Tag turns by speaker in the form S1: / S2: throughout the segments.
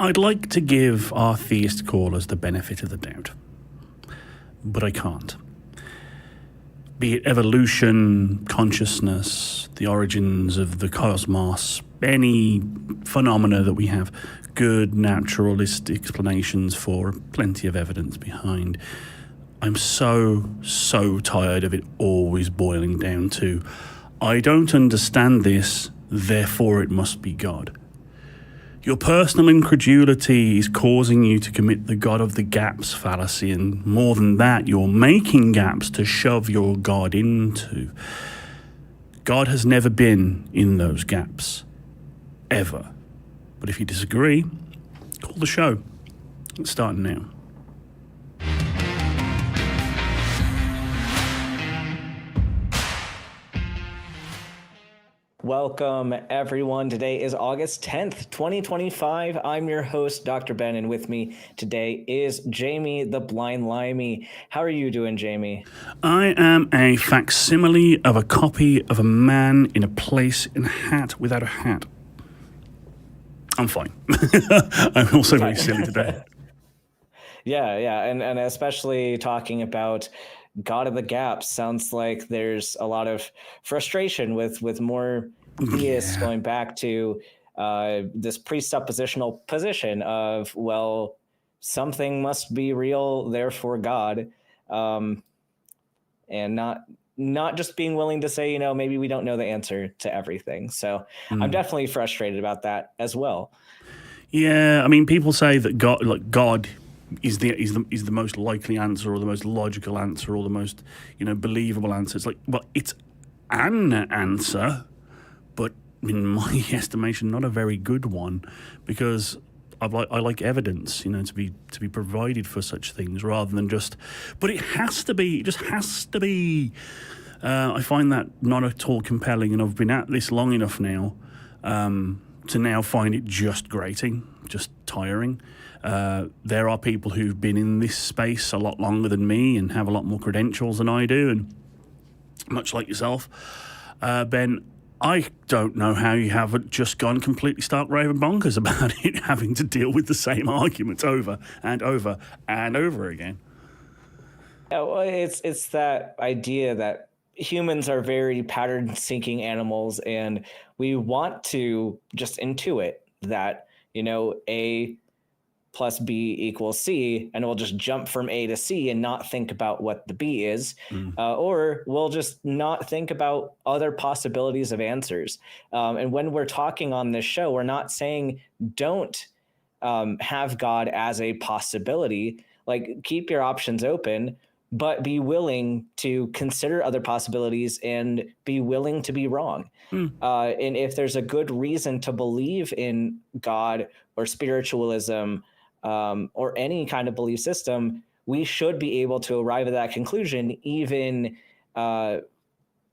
S1: I'd like to give our theist callers the benefit of the doubt, but I can't. Be it evolution, consciousness, the origins of the cosmos, any phenomena that we have good naturalist explanations for, plenty of evidence behind. I'm so tired of it always boiling down to, I don't understand this, therefore it must be God. Your personal incredulity is causing you to commit the God of the gaps fallacy, and more than that, you're making gaps to shove your God into. God has never been in those gaps, ever. But if you disagree, call the show. It's starting now.
S2: Welcome, everyone. Today is August 10th, 2025. I'm your host, Dr. Ben, and with me today is Jamie the Blind Limey. How are you doing, Jamie?
S1: I am a facsimile of a copy of a man in a place in a hat without a hat. I'm fine. I'm also very silly today.
S2: Yeah, and especially talking about God of the Gaps sounds like there's a lot of frustration with more theists going back to this presuppositional position of, well, something must be real, therefore God, and not just being willing to say, maybe we don't know the answer to everything. So I'm definitely frustrated about that as well.
S1: Yeah, I mean, people say that God is the most likely answer, or the most logical answer, or the most believable answer. It's like, well, it's an answer, but in my estimation, not a very good one, because I like evidence, to be provided for such things, rather than just. But it has to be. It just has to be. I find that not at all compelling, and I've been at this long enough now to now find it just grating, just tiring. There are people who've been in this space a lot longer than me and have a lot more credentials than I do, and much like yourself, Ben, I don't know how you haven't just gone completely stark raving bonkers about it, having to deal with the same arguments over and over and over again.
S2: Yeah, well, it's that idea that humans are very pattern-seeking animals, and we want to just intuit that, A plus B equals C, and we'll just jump from A to C and not think about what the B is, or we'll just not think about other possibilities of answers. And when we're talking on this show, we're not saying don't have God as a possibility. Like, keep your options open, but be willing to consider other possibilities and be willing to be wrong. And if there's a good reason to believe in God or spiritualism, or any kind of belief system, we should be able to arrive at that conclusion, even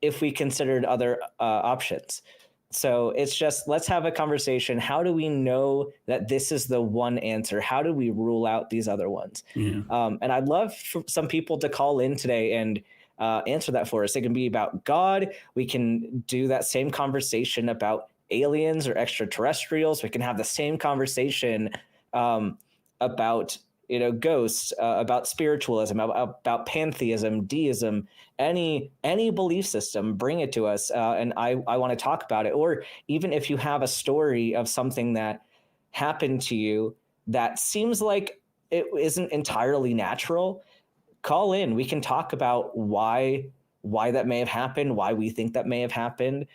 S2: if we considered other options. So it's just, let's have a conversation. How do we know that this is the one answer? How do we rule out these other ones?
S1: Yeah.
S2: And I'd love for some people to call in today and answer that for us. It can be about God. We can do that same conversation about aliens or extraterrestrials. We can have the same conversation about ghosts, about spiritualism, about pantheism, deism, any belief system. Bring it to us, and I want to talk about it. Or even if you have a story of something that happened to you that seems like it isn't entirely natural, call in. We can talk about why that may have happened, why we think that may have happened,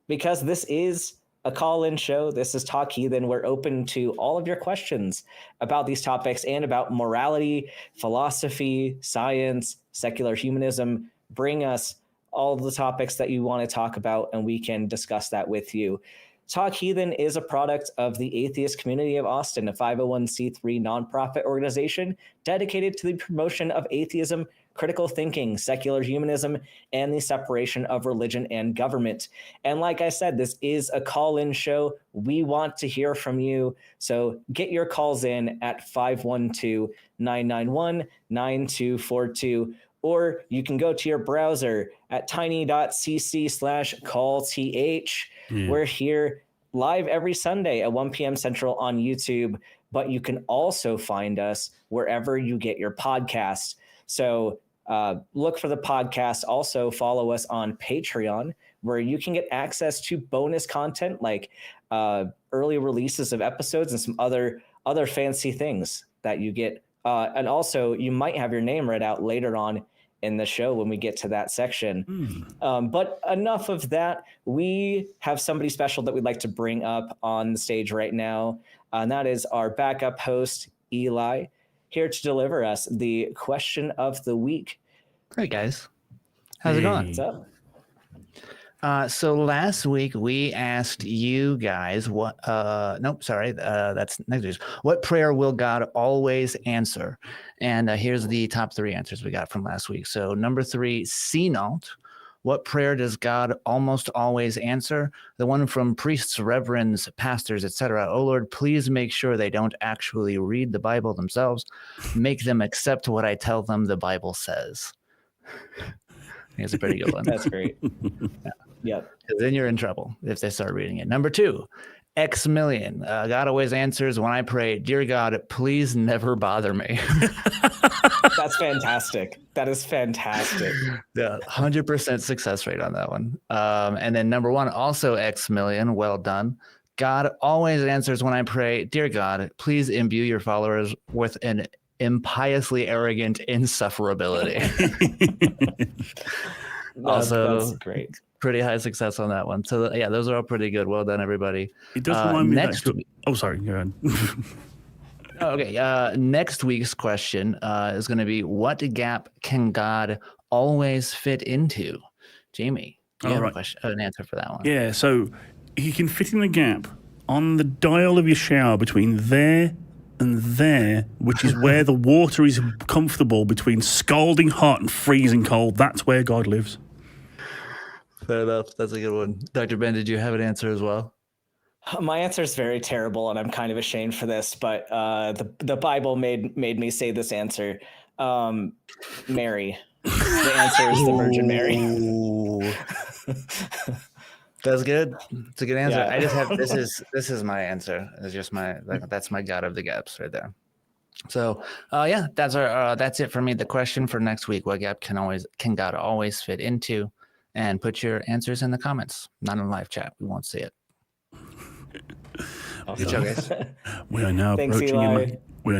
S2: because this is a call-in show. This is Talk Heathen. We're open to all of your questions about these topics and about morality, philosophy, science, secular humanism. Bring us all the topics that you want to talk about, and we can discuss that with you. Talk Heathen is a product of the Atheist Community of Austin, a 501c3 nonprofit organization dedicated to the promotion of atheism, critical thinking, secular humanism, and the separation of religion and government. And like I said, this is a call-in show. We want to hear from you. So get your calls in at 512-991-9242, or you can go to your browser at tiny.cc/callth. We're here live every Sunday at 1 p.m. Central on YouTube, but you can also find us wherever you get your podcasts. So look for the podcast. Also follow us on Patreon, where you can get access to bonus content like early releases of episodes and some other fancy things that you get. And also, you might have your name read out later on in the show when we get to that section. But enough of that. We have somebody special that we'd like to bring up on the stage right now. And that is our backup host, Eli, here to deliver us the question of the week.
S3: Great, guys. How's it going?
S2: What's up?
S3: So last week we asked you guys that's next week. What prayer will God always answer? And here's the top 3 answers we got from last week. So number 3, C-Nault. What prayer does God almost always answer? The one from priests, reverends, pastors, etc. Oh Lord, please make sure they don't actually read the Bible themselves. Make them accept what I tell them the Bible says. It's a pretty good one.
S2: That's great.
S3: Yeah.
S2: Yep.
S3: Then you're in trouble if they start reading it. Number 2, X million. God always answers when I pray, dear God, please never bother me.
S2: That's fantastic. That is fantastic.
S3: Yeah, 100% success rate on that one. And then number 1, also X million. Well done. God always answers when I pray, dear God, please imbue your followers with an impiously arrogant insufferability.
S2: That's great.
S3: Pretty high success on that one. So yeah, those are all pretty good. Well done, everybody.
S1: It does remind me
S3: next
S1: week. Oh, sorry. Go ahead.
S3: Okay. Next week's question is going to be, what gap can God always fit into? Jamie, do you have an answer for that one?
S1: Yeah. So he can fit in the gap on the dial of your shower between there and there, which is where the water is comfortable between scalding hot and freezing cold. That's where God lives.
S3: Fair enough. That's a good one. Dr. Ben, did you have an answer as well?
S2: My answer is very terrible, and I'm kind of ashamed for this, but the Bible made me say this answer. Mary. The answer is the Virgin Mary.
S3: That's good. It's a good answer.
S2: Yeah.
S3: I just have this is my answer. It's just that's my God of the gaps right there. So yeah, that's it for me. The question for next week: what gap can God always fit into? And put your answers in the comments, not in live chat. We won't see it.
S2: Awesome.
S3: Good job, guys.
S1: We are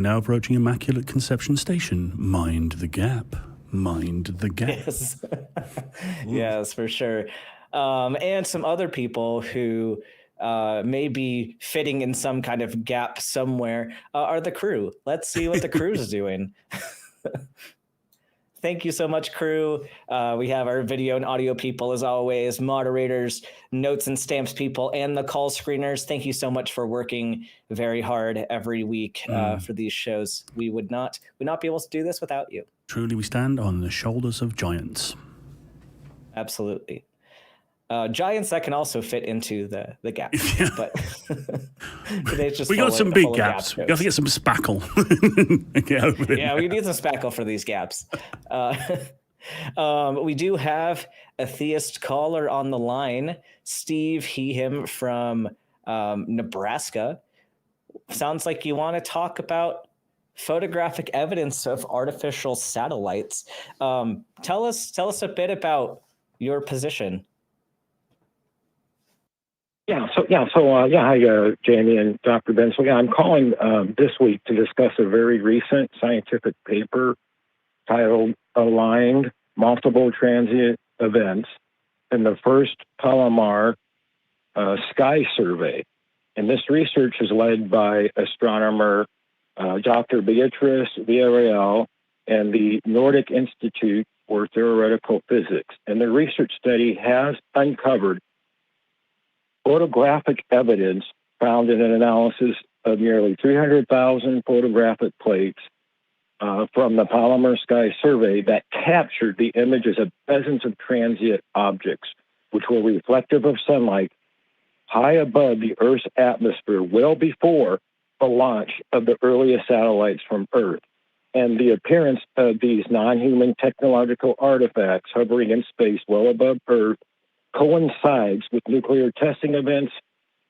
S1: now approaching Immaculate Conception Station. Mind the gap. Mind the gap.
S2: Yes. Yes, for sure. And some other people who may be fitting in some kind of gap somewhere are the crew. Let's see what the crew is doing. Thank you so much, crew. We have our video and audio people, as always, moderators, notes and stamps people, and the call screeners. Thank you so much for working very hard every week for these shows. We would not be able to do this without you.
S1: Truly, we stand on the shoulders of giants.
S2: Absolutely. Giants that can also fit into the gap.
S1: Yeah.
S2: But today's just
S1: we got some big gaps.
S2: Gap
S1: We have to get some spackle. Get over it.
S2: Yeah, we need some spackle for these gaps. We do have a theist caller on the line, Steve him from Nebraska. Sounds like you want to talk about photographic evidence of artificial satellites. Tell us a bit about your position.
S4: Hi, Jamie and Dr. Ben. So, I'm calling this week to discuss a very recent scientific paper titled Aligned Multiple Transient Events in the First Palomar Sky Survey. And this research is led by astronomer Dr. Beatrice Villarreal and the Nordic Institute for Theoretical Physics. And the research study has uncovered photographic evidence found in an analysis of nearly 300,000 photographic plates from the Palomar Sky Survey that captured the images of dozens of transient objects, which were reflective of sunlight high above the Earth's atmosphere well before the launch of the earliest satellites from Earth. And the appearance of these non-human technological artifacts hovering in space well above Earth coincides with nuclear testing events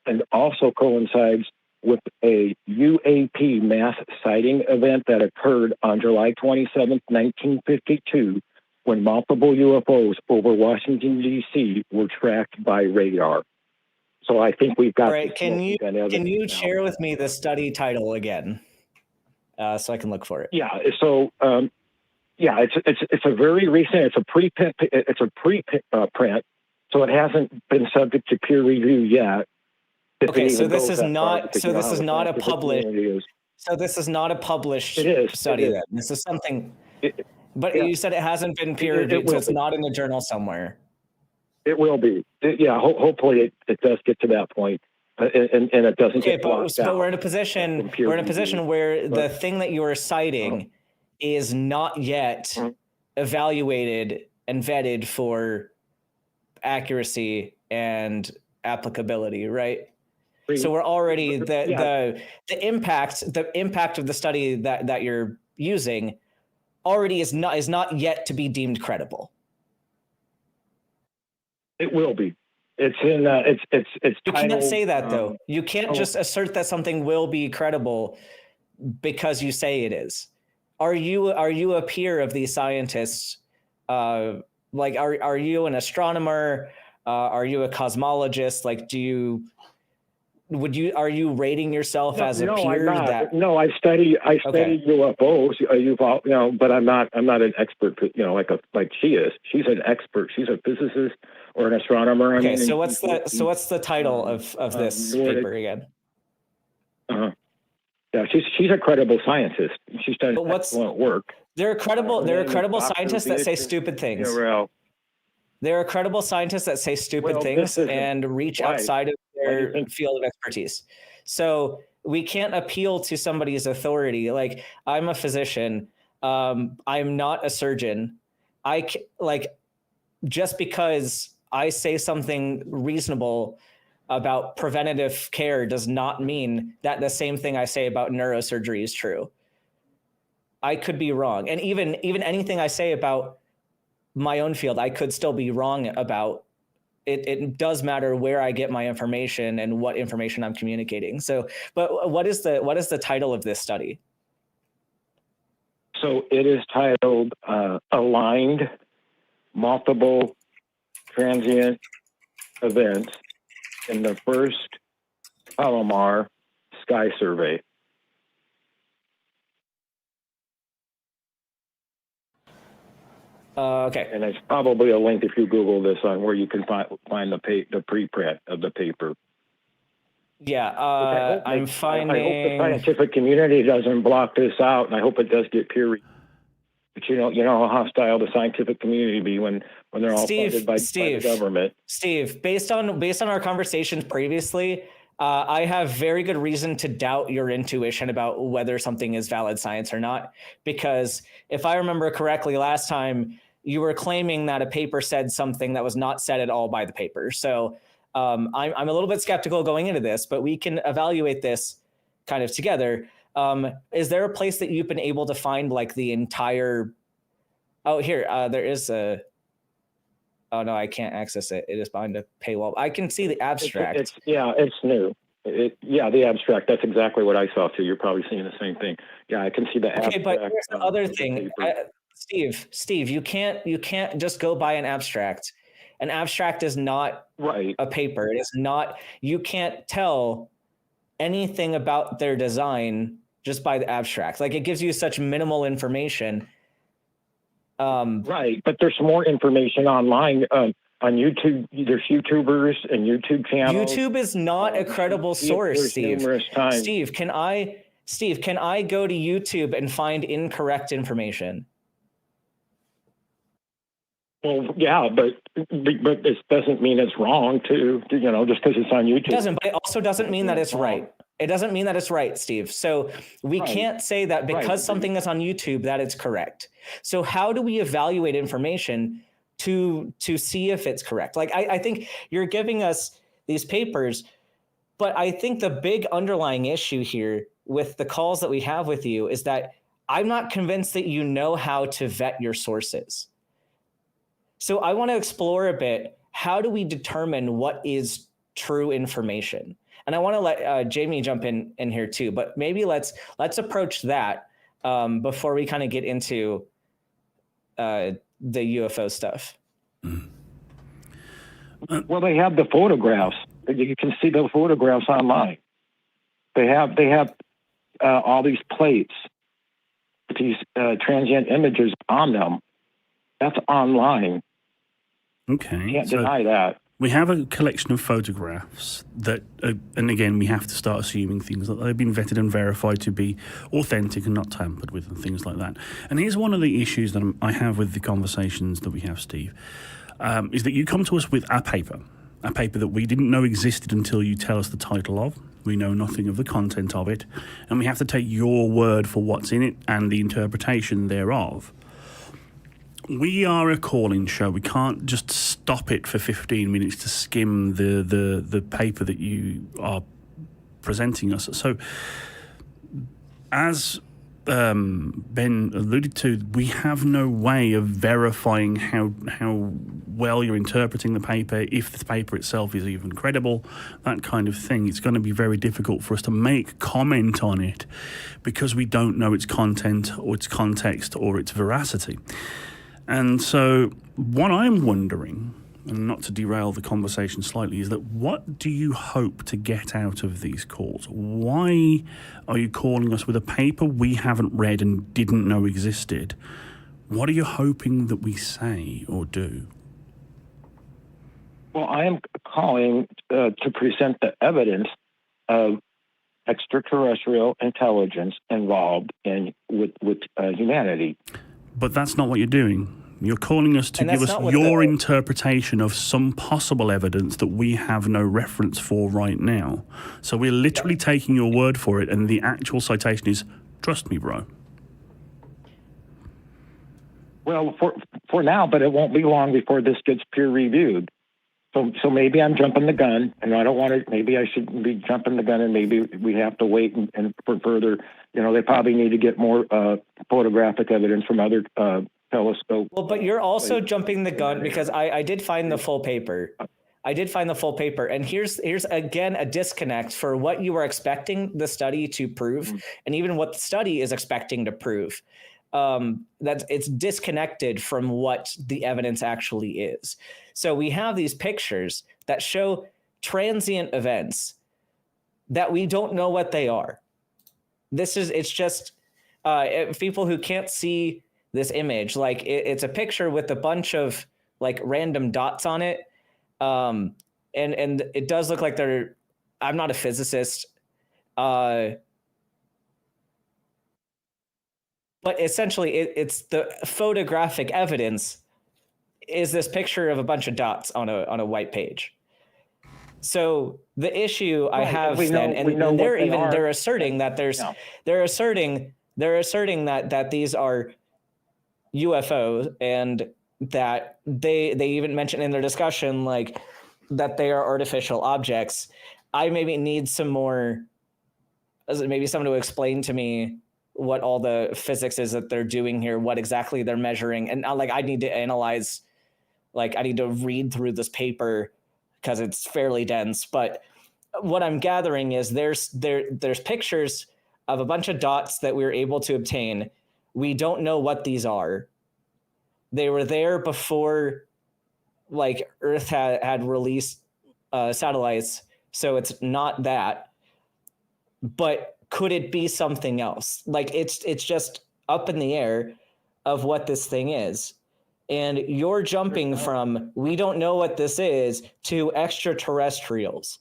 S4: and also coincides with a UAP mass sighting event that occurred on July 27th, 1952, when multiple UFOs over Washington, D.C. were tracked by radar. So I think we've got.
S2: All right, can you share with me the study title again, so I can look for it?
S4: Yeah. So it's a very recent. It's a preprint. So it hasn't been subject to peer review yet.
S2: Okay, so this is not. So this is not a published. So this is not a published study. Then this is something. But you said it hasn't been peer reviewed, so it's not in a journal somewhere.
S4: It will be. Hopefully it does get to that point, and it doesn't get blocked out.
S2: But we're in a position. We're in a position where the thing that you are citing is not yet evaluated and vetted for accuracy and applicability, right? So we're already the impact of the study that you're using already is not yet to be deemed credible.
S4: It will be. It's in. It's.
S2: You can't say that though. You can't just assert that something will be credible because you say it is. Are you a peer of these scientists? Like, are you an astronomer? Are you a cosmologist? Like, are you rating yourself as a peer?
S4: No, I study UFOs. But I'm not an expert. Like she is. She's an expert. She's a physicist or an astronomer.
S2: Okay, so what's the title of this paper again?
S4: Yeah, she's a credible scientist. She's done excellent work.
S2: There are credible scientists that say stupid things. There are credible scientists that say stupid things and reach outside of their field of expertise. So we can't appeal to somebody's authority. Like, I'm a physician. I'm not a surgeon. Just because I say something reasonable about preventative care does not mean that the same thing I say about neurosurgery is true. I could be wrong. And even anything I say about my own field, I could still be wrong about. It does matter where I get my information and what information I'm communicating. So, but what is the title of this study?
S4: So it is titled Aligned Multiple Transient Events in the First Palomar Sky Survey.
S2: Okay.
S4: And it's probably a link if you Google this on where you can find the preprint of the paper.
S2: Yeah, I'm finding.
S4: I hope the scientific community doesn't block this out, and I hope it does get peer reviewed. But you know how hostile the scientific community be when they're all funded by the government.
S2: Steve, based on our conversations previously, I have very good reason to doubt your intuition about whether something is valid science or not. Because if I remember correctly, last time you were claiming that a paper said something that was not said at all by the paper. So I'm a little bit skeptical going into this, but we can evaluate this kind of together. Is there a place that you've been able to find like the entire? Oh, here there is a. Oh no, I can't access it. It is behind a paywall. I can see the abstract.
S4: It's new. The abstract. That's exactly what I saw too. You're probably seeing the same thing. Yeah, I can see the abstract.
S2: Okay, but here's the other thing, Steve. You can't just go by an abstract. An abstract is not a paper. It is not. You can't tell anything about their design just by the abstract. Like, it gives you such minimal information.
S4: But there's more information online on YouTube. There's YouTubers and YouTube channels.
S2: YouTube is not a credible source, Steve. Steve, can I go to YouTube and find incorrect information?
S4: Well, yeah, but this doesn't mean it's wrong just because it's on YouTube.
S2: It doesn't, but it also doesn't mean that it's right. It doesn't mean that it's right, Steve. So we can't say that because something is on YouTube that it's correct. So how do we evaluate information to see if it's correct? Like, I think you're giving us these papers, but I think the big underlying issue here with the calls that we have with you is that I'm not convinced that you know how to vet your sources. So I want to explore a bit, how do we determine what is true information? And I want to let Jamie jump in here too, but maybe let's approach that before we kind of get into the UFO stuff.
S4: Well, they have the photographs. You can see the photographs online. They have all these plates, these transient images on them. That's online.
S1: Okay.
S4: Can't deny that.
S1: We have a collection of photographs that, and again, we have to start assuming things that they've been vetted and verified to be authentic and not tampered with and things like that. And here's one of the issues that I have with the conversations that we have, Steve, is that you come to us with a paper that we didn't know existed until you tell us the title of. We know nothing of the content of it, and we have to take your word for what's in it and the interpretation thereof. We are a call-in show. We can't just stop it for 15 minutes to skim the paper that you are presenting us. So, as Ben alluded to, we have no way of verifying how well you're interpreting the paper, if the paper itself is even credible, that kind of thing. It's going to be very difficult for us to make comment on it because we don't know its content or its context or its veracity. And so what I'm wondering, and not to derail the conversation slightly, is that what do you hope to get out of these calls? Why are you calling us with a paper we haven't read and didn't know existed? What are you hoping that we say or do?
S4: Well, I am calling to present the evidence of extraterrestrial intelligence involved with humanity.
S1: But that's not what you're doing. You're calling us to give us your interpretation of some possible evidence that we have no reference for right now. So we're literally taking your word for it, and the actual citation is, trust me, bro.
S4: Well, for now, but it won't be long before this gets peer-reviewed. So maybe I'm jumping the gun, and I don't want to. Maybe I shouldn't be jumping the gun, and maybe we have to wait and for further. They probably need to get more photographic evidence from other telescope.
S2: Well, but you're also jumping the gun because I did find the full paper. And here's again a disconnect for what you were expecting the study to prove, and even what the study is expecting to prove. That it's disconnected from what the evidence actually is. So we have these pictures that show transient events that we don't know what they are. It's just people who can't see this image, like it's a picture with a bunch of like random dots on it. And it does look like I'm not a physicist, but essentially it's the photographic evidence is this picture of a bunch of dots on a white page. So the issue I have they're asserting that they're asserting that these are UFOs, and that they even mentioned in their discussion like that they are artificial objects. I maybe need some more, maybe someone to explain to me what all the physics is that they're doing here, what exactly they're measuring. And I need to analyze, I need to read through this paper because it's fairly dense. But what I'm gathering is there's pictures of a bunch of dots that we were able to obtain. We don't know what these are. They were there before Earth had released satellites. So it's not that, but could it be something else? It's just up in the air of what this thing is. And you're jumping from, we don't know what this is, to extraterrestrials.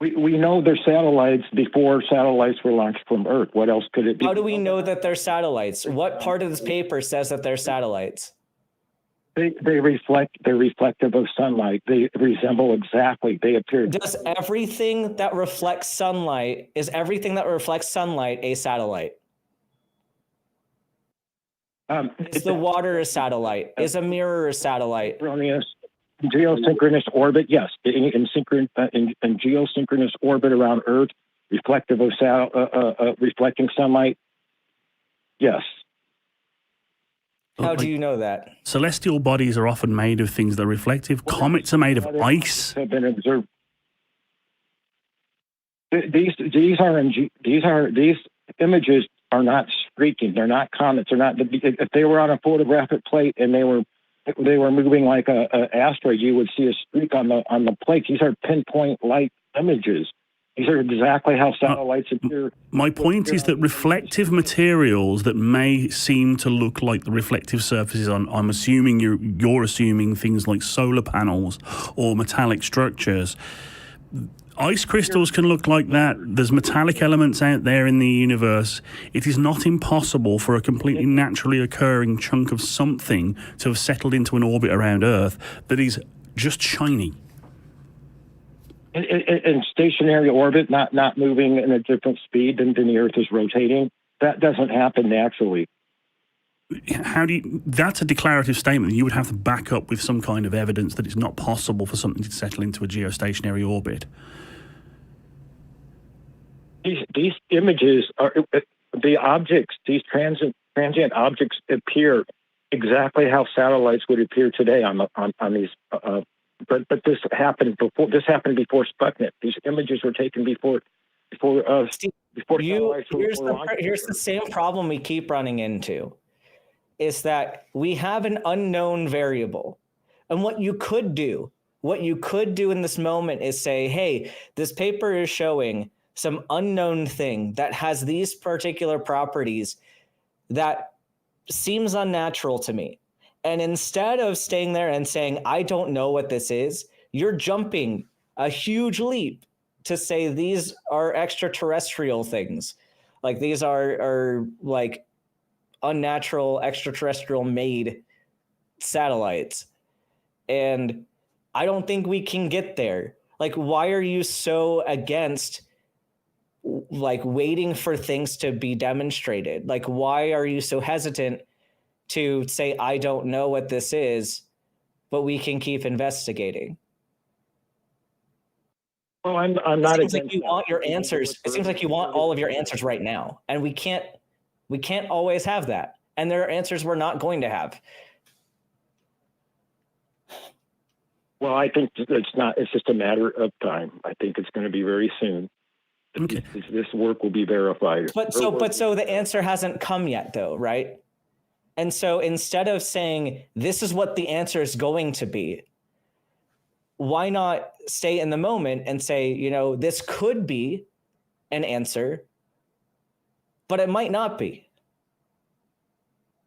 S4: We know they're satellites before satellites were launched from Earth. What else could it be?
S2: How do we know that they're satellites? What part of this paper says that they're satellites?
S4: They're reflective of sunlight. They resemble exactly. They appear.
S2: Does everything that reflects sunlight, is everything that reflects sunlight a satellite? Is the water a satellite? Is a mirror a satellite?
S4: Erroneous. Geosynchronous orbit, yes. In geosynchronous orbit around Earth, reflective of reflecting sunlight, yes.
S2: How do you know that?
S1: Celestial bodies are often made of things that are reflective. Comets are made of ice.
S4: Have been observed. these images are not streaking. They're not comets. They're not. If they were on a photographic plate and they were moving like a asteroid, you would see a streak on the plate. These are pinpoint light images. These are exactly how satellites appear.
S1: My point is that reflective materials that may seem to look like the reflective surfaces on, I'm assuming you're assuming things like solar panels or metallic structures. Ice crystals can look like that. There's metallic elements out there in the universe. It is not impossible for a completely naturally occurring chunk of something to have settled into an orbit around Earth that is just shiny.
S4: In stationary orbit, not moving in a different speed than the Earth is rotating, that doesn't happen naturally.
S1: That's a declarative statement. You would have to back up with some kind of evidence that it's not possible for something to settle into a geostationary orbit.
S4: These images are the objects. These transient objects appear exactly how satellites would appear today on these. But this happened before. This happened before Sputnik. These images were taken before.
S2: Steve, here's the same problem we keep running into, is that we have an unknown variable, and what you could do in this moment is say, hey, this paper is showing some unknown thing that has these particular properties that seems unnatural to me. And instead of staying there and saying, I don't know what this is, you're jumping a huge leap to say these are extraterrestrial things. Like these are like unnatural extraterrestrial made satellites. And I don't think we can get there. Like, why are you so against like waiting for things to be demonstrated? Like, why are you so hesitant to say, I don't know what this is, but we can keep investigating?
S4: Well, I'm not.
S2: It seems like you want your answers. It seems like you want all of your answers right now, and we can't always have that. And there are answers we're not going to have.
S4: Well, I think it's not. It's just a matter of time. I think it's going to be very soon.
S1: Okay.
S4: This work will be verified.
S2: But so the answer hasn't come yet, though, right? And so instead of saying this is what the answer is going to be, why not stay in the moment and say, this could be an answer, but it might not be.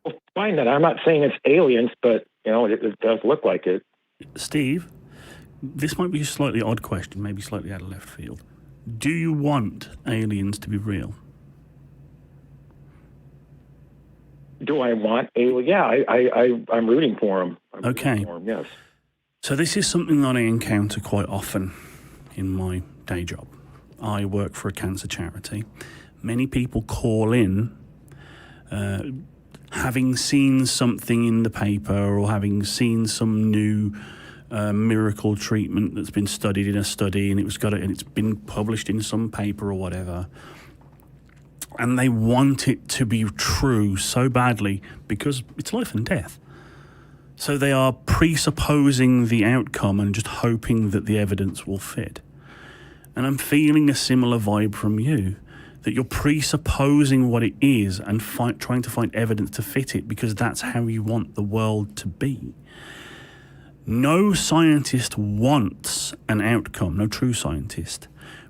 S4: Well, fine then. I'm not saying it's aliens, but it does look like it.
S1: Steve, this might be a slightly odd question, maybe slightly out of left field. Do you want aliens to be real?
S4: Do I want aliens? Yeah, I'm rooting for them.
S1: Okay.
S4: Yes.
S1: So this is something that I encounter quite often in my day job. I work for a cancer charity. Many people call in having seen something in the paper or having seen some new miracle treatment that's been studied in a study and it's been published in some paper or whatever. And they want it to be true so badly because it's life and death. So they are presupposing the outcome and just hoping that the evidence will fit. And I'm feeling a similar vibe from you, that you're presupposing what it is and trying to find evidence to fit it because that's how you want the world to be. No scientist wants an outcome, no true scientist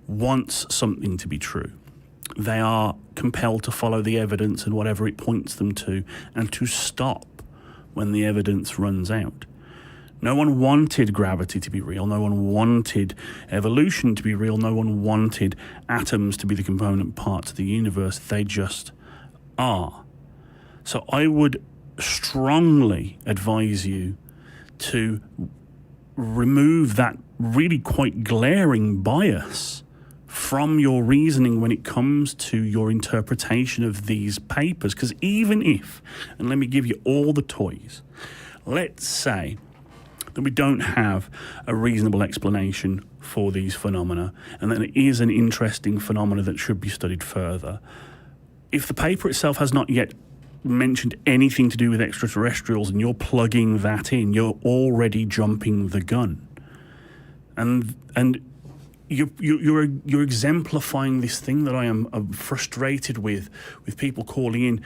S1: wants something to be true. They are compelled to follow the evidence and whatever it points them to and to stop when the evidence runs out. No one wanted gravity to be real. No one wanted evolution to be real. No one wanted atoms to be the component parts of the universe. They just are. So I would strongly advise you to remove that really quite glaring bias from your reasoning when it comes to your interpretation of these papers. Because even if, and let me give you all the toys, let's say that we don't have a reasonable explanation for these phenomena and that it is an interesting phenomena that should be studied further. If the paper itself has not yet mentioned anything to do with extraterrestrials and you're plugging that in, you're already jumping the gun. And you're exemplifying this thing that I am frustrated with people calling in.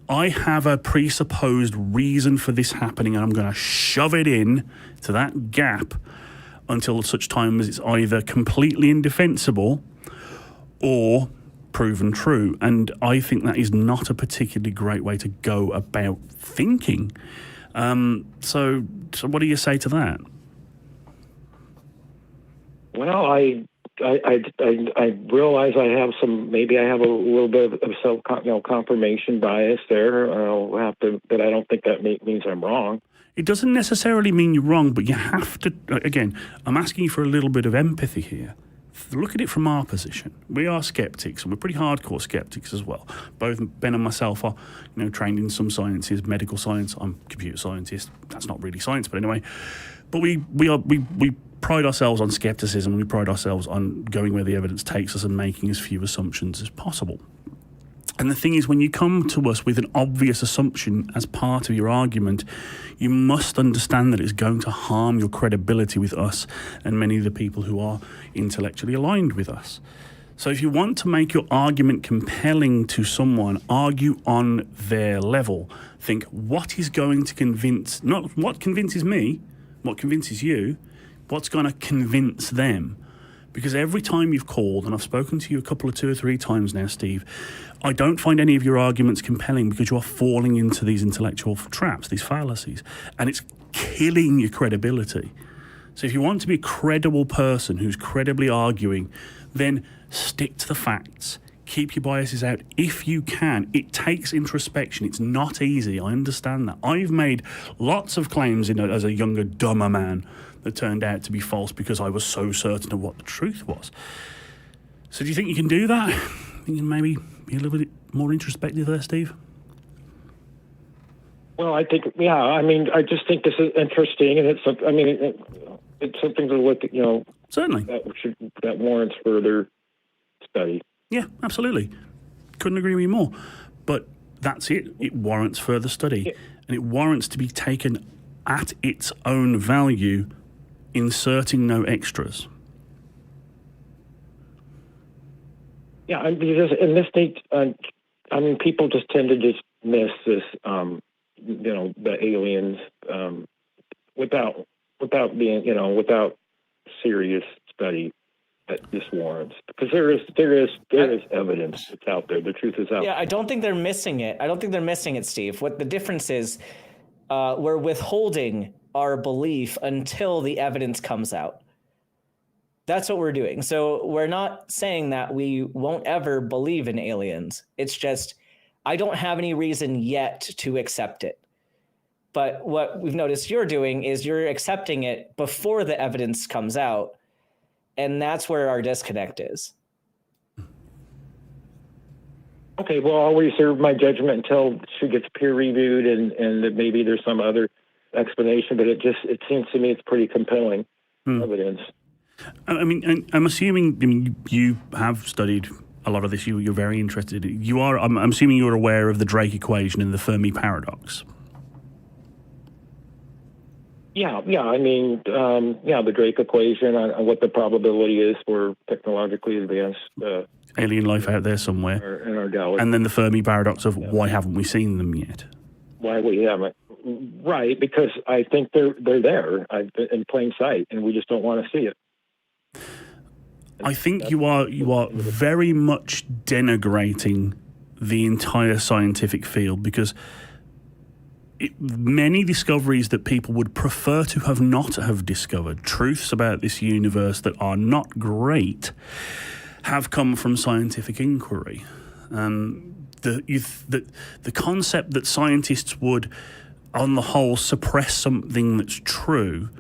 S1: I have a presupposed reason for this happening, and I'm going to shove it in to that gap until such time as it's either completely indefensible or proven true. And I think that is not a particularly great way to go about thinking. So what do you say to that?
S4: Well, I realize I have maybe I have a little bit of self, confirmation bias there. I'll have to, but I don't think that means I'm wrong.
S1: It doesn't necessarily mean you're wrong, but you have to, again, I'm asking you for a little bit of empathy here. Look at it from our position. We are skeptics, and we're pretty hardcore skeptics as well. Both Ben and myself are, trained in some sciences, medical science. I'm a computer scientist. That's not really science, but anyway. But we pride ourselves on skepticism. We pride ourselves on going where the evidence takes us and making as few assumptions as possible. And the thing is, when you come to us with an obvious assumption as part of your argument, you must understand that it's going to harm your credibility with us and many of the people who are intellectually aligned with us. So if you want to make your argument compelling to someone, argue on their level. Think, what is going to convince, not what convinces me, what convinces you, what's going to convince them. Because every time you've called, and I've spoken to you two or three times now, Steve, I don't find any of your arguments compelling because you are falling into these intellectual traps, these fallacies, and it's killing your credibility. So if you want to be a credible person who's credibly arguing, then stick to the facts. Keep your biases out if you can. It takes introspection. It's not easy. I understand that. I've made lots of claims as a younger, dumber man that turned out to be false because I was so certain of what the truth was. So do you think you can do that? You can maybe be a little bit more introspective there, Steve?
S4: Well, I think, I just think this is interesting, and it's something to look at,
S1: Certainly.
S4: That warrants further study.
S1: Yeah, absolutely. Couldn't agree with you more. But that's it. It warrants further study.
S4: Yeah.
S1: And it warrants to be taken at its own value, inserting no extras.
S4: Yeah, because in this state, people just tend to just miss this, the aliens, without without serious study that this warrants. Because there is evidence that's out there. The truth is out there.
S2: Yeah, I don't think they're missing it. Steve. What the difference is, we're withholding our belief until the evidence comes out. That's what we're doing. So we're not saying that we won't ever believe in aliens. It's just, I don't have any reason yet to accept it. But what we've noticed you're doing is you're accepting it before the evidence comes out. And that's where our disconnect is.
S4: Okay, well, I'll reserve my judgment until she gets peer reviewed and that maybe there's some other explanation, but it seems to me it's pretty compelling evidence.
S1: I mean, I'm assuming you have studied a lot of this. You're very interested. I'm assuming you're aware of the Drake equation and the Fermi paradox.
S4: Yeah. The Drake equation on what the probability is for technologically advanced
S1: alien life out there somewhere
S4: in our galaxy,
S1: and then the Fermi paradox of why haven't we seen them yet?
S4: Why we haven't? Right, because I think they're there in plain sight, and we just don't want to see it.
S1: I think you are very much denigrating the entire scientific field, because many discoveries that people would prefer to have not have discovered, truths about this universe that are not great, have come from scientific inquiry. The concept that scientists would, on the whole, suppress something that's true.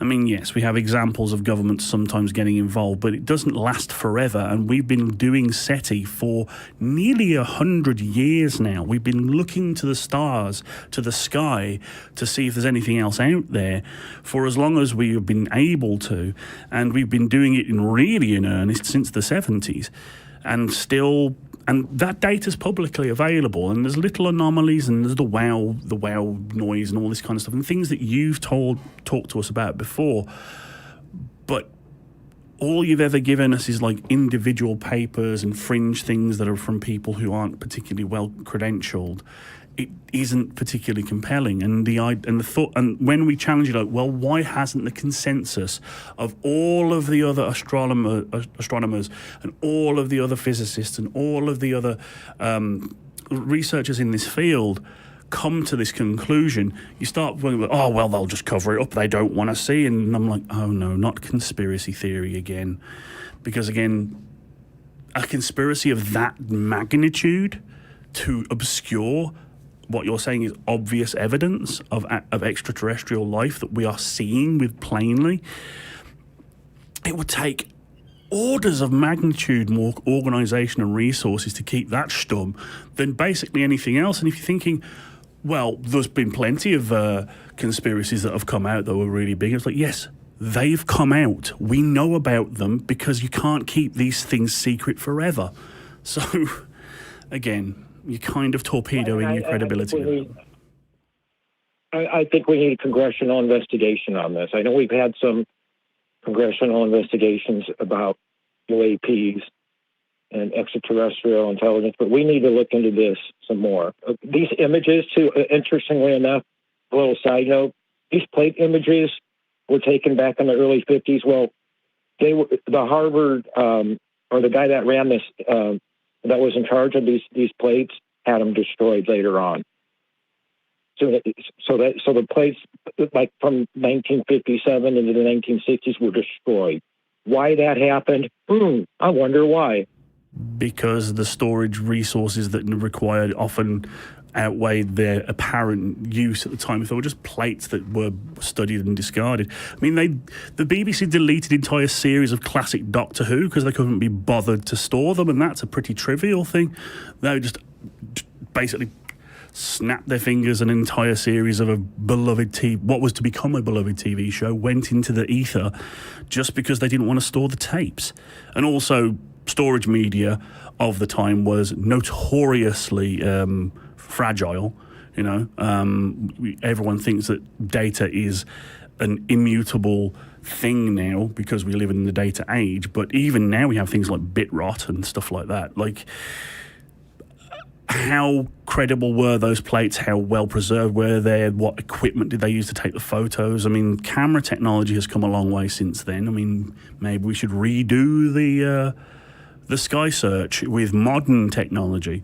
S1: I mean, yes, we have examples of governments sometimes getting involved, but it doesn't last forever. And we've been doing SETI for nearly 100 years now. We've been looking to the stars, to the sky, to see if there's anything else out there for as long as we have been able to. And we've been doing it in earnest since the 70s. And that data's publicly available, and there's little anomalies, and there's the wow noise and all this kind of stuff, and things that you've talked to us about before. But all you've ever given us is like individual papers and fringe things that are from people who aren't particularly well credentialed. It isn't particularly compelling, and the thought, and when we challenge it, like, well, why hasn't the consensus of all of the other astronomers and all of the other physicists and all of the other researchers in this field come to this conclusion? You start going, oh, well, they'll just cover it up. They don't want to see. And I'm like, oh, no, not conspiracy theory again. Because, again, a conspiracy of that magnitude to obscure what you're saying is obvious evidence of extraterrestrial life that we are seeing with plainly, it would take orders of magnitude more organisation and resources to keep that stum than basically anything else. And if you're thinking, well, there's been plenty of conspiracies that have come out that were really big, it's like, yes, they've come out. We know about them because you can't keep these things secret forever. So, again, you're kind of torpedoing your credibility.
S4: I think we need a congressional investigation on this. I know we've had some congressional investigations about UAPs and extraterrestrial intelligence, but we need to look into this some more. These images, too, interestingly enough, a little side note, these plate images were taken back in the early 50s. Well, they were the Harvard, or the guy that ran this, that was in charge of these plates, had them destroyed later on. So the plates, like from 1957 into the 1960s, were destroyed. Why that happened? I wonder why.
S1: Because the storage resources that are required often outweighed their apparent use at the time. If they were just plates that were studied and discarded. I mean, the BBC deleted entire series of classic Doctor Who because they couldn't be bothered to store them, and that's a pretty trivial thing. They just basically snapped their fingers, an entire series of what was to become a beloved TV show went into the ether just because they didn't want to store the tapes. And also, storage media of the time was notoriously fragile. Everyone thinks that data is an immutable thing now because we live in the data age, but even now we have things like bit rot and stuff like that. Like, how credible were those plates? How well preserved were they? What equipment did they use to take the photos? I mean, camera technology has come a long way since then. I mean, maybe we should redo the sky search with modern technology.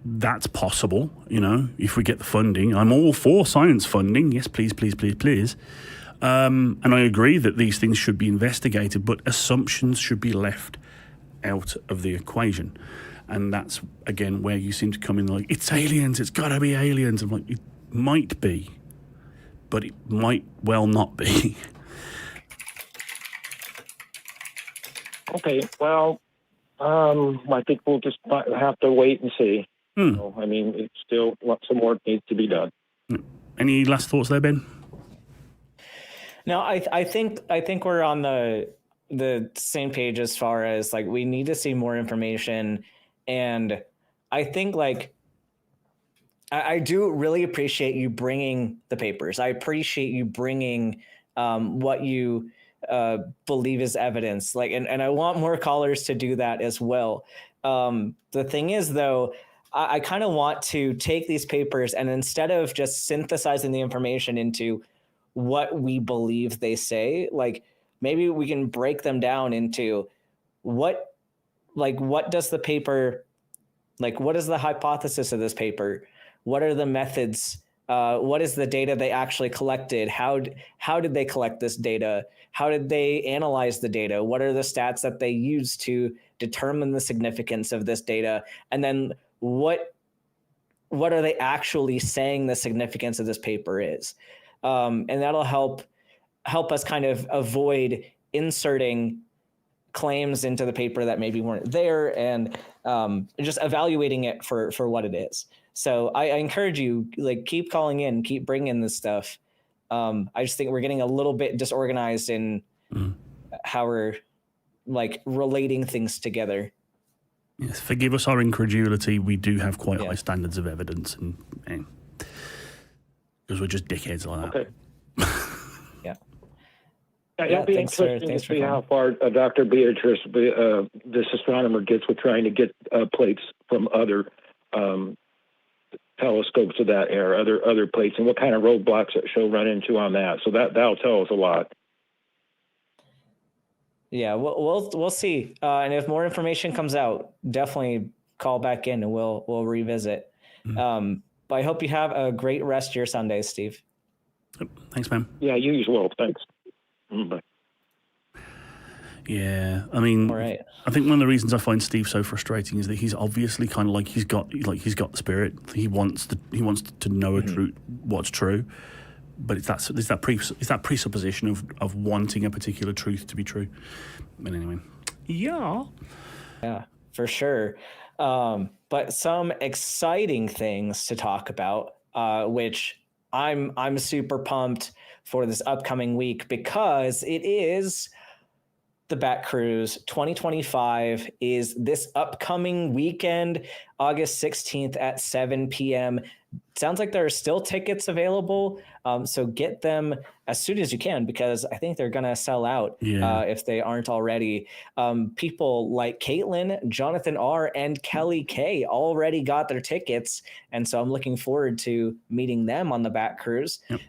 S1: That's possible, if we get the funding. I'm all for science funding. Yes, please, please, please, please. And I agree that these things should be investigated, but assumptions should be left out of the equation. And that's, again, where you seem to come in like, it's aliens, it's got to be aliens. I'm like, it might be, but it might well not be.
S4: Okay, well, I think we'll just have to wait and see. So, I mean, it's still some work needs to be done.
S1: Any last thoughts there, Ben?
S2: No, I think we're on the same page as far as like we need to see more information, and I think like I do really appreciate you bringing the papers. I appreciate you bringing what you believe is evidence. Like, and I want more callers to do that as well. The thing is, though, I kind of want to take these papers and instead of just synthesizing the information into what we believe they say, like maybe we can break them down into what does the paper, like what is the hypothesis of this paper? What are the methods? What is the data they actually collected? How did they collect this data? How did they analyze the data? What are the stats that they use to determine the significance of this data? And then what are they actually saying the significance of this paper is? And that'll help us kind of avoid inserting claims into the paper that maybe weren't there, and just evaluating it for what it is. So I encourage you, like, keep calling in, keep bringing this stuff. I just think we're getting a little bit disorganized in how we're like relating things together.
S1: Yes, forgive us our incredulity. We do have quite high standards of evidence, and because we're just dickheads like that.
S4: Okay.
S2: Yeah.
S4: It'll be interesting to see how far Dr. Beatrice, this astronomer, gets with trying to get plates from other telescopes of that era, other plates, and what kind of roadblocks that she'll run into on that. So that'll tell us a lot.
S2: Yeah, we'll see. And if more information comes out, definitely call back in and we'll revisit. But I hope you have a great rest of your Sunday, Steve.
S1: Thanks, man.
S4: Yeah, you as well. Thanks. Bye.
S1: Yeah, I mean,
S2: All right.
S1: I think one of the reasons I find Steve so frustrating is that he's obviously kind of like he's got the spirit. He wants to know what's true, but it's that presupposition of wanting a particular truth to be true. But anyway, yeah,
S2: for sure. But some exciting things to talk about, which I'm super pumped for this upcoming week, because it is the Bat Cruise 2025 is this upcoming weekend, August 16th at 7 p.m. Sounds like there are still tickets available. So get them as soon as you can, because I think they're going to sell out if they aren't already. People like Caitlin, Jonathan R., and Kelly K. already got their tickets. And so I'm looking forward to meeting them on the Bat Cruise. Yep.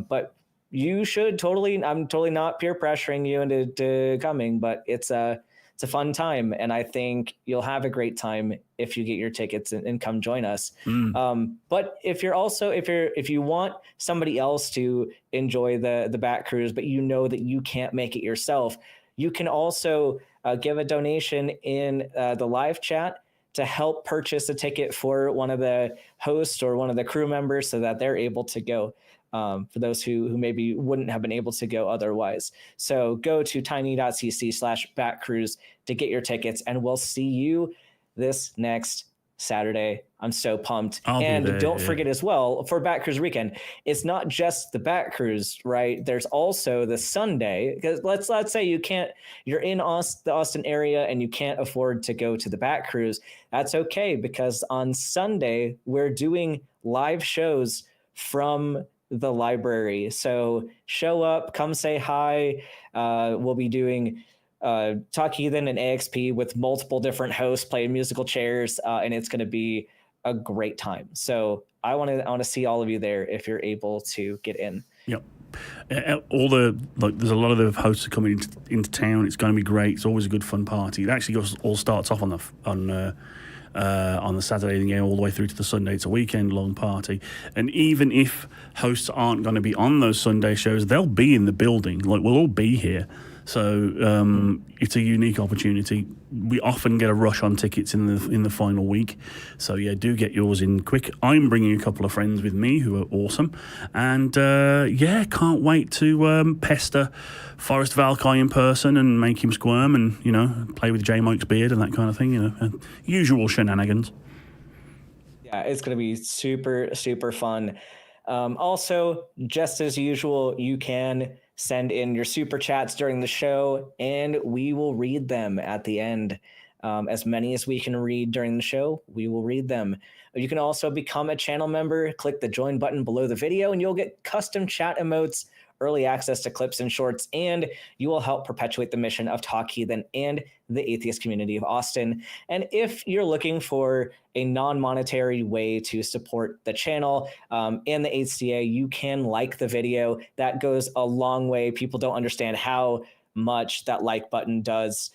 S2: But you should I'm totally not peer pressuring you into coming, but it's a fun time. And I think you'll have a great time if you get your tickets and come join us. But if you want somebody else to enjoy the Bat Cruise, but you know that you can't make it yourself, you can also give a donation in the live chat to help purchase a ticket for one of the hosts or one of the crew members so that they're able to go. For those who maybe wouldn't have been able to go otherwise. So go to tiny.cc/batcruise to get your tickets, and we'll see you this next Saturday. I'm so pumped. And don't forget as well, for Bat Cruise weekend, it's not just the Bat Cruise, right? There's also the Sunday, because let's say you're in the Austin area and you can't afford to go to the Bat Cruise. That's okay, because on Sunday we're doing live shows from the library. So show up, come say hi. We'll be doing Talk Heathen and AXP with multiple different hosts playing musical chairs, and it's going to be a great time. So I want to see all of you there if you're able to get in.
S1: Yep. There's a lot of the hosts are coming into town. It's going to be great. It's always a good fun party. It actually all starts off on the Saturday and all the way through to the Sunday. It's a weekend-long party. And even if hosts aren't going to be on those Sunday shows, they'll be in the building. We'll all be here. So it's a unique opportunity. We often get a rush on tickets in the final week. So, yeah, do get yours in quick. I'm bringing a couple of friends with me who are awesome. And, can't wait to pester Forrest Valkai in person and make him squirm and, play with J. Mike's beard and that kind of thing, usual shenanigans.
S2: Yeah, it's going to be super, super fun. Also, just as usual, you can send in your super chats during the show, and we will read them at the end. As many as we can read during the show, we will read them. You can also become a channel member. Click the join button below the video, and you'll get custom chat emotes, early access to clips and shorts, and you will help perpetuate the mission of Talk Heathen and the atheist community of Austin. And if you're looking for a non-monetary way to support the channel and the HCA, you can like the video. That goes a long way. People don't understand how much that like button does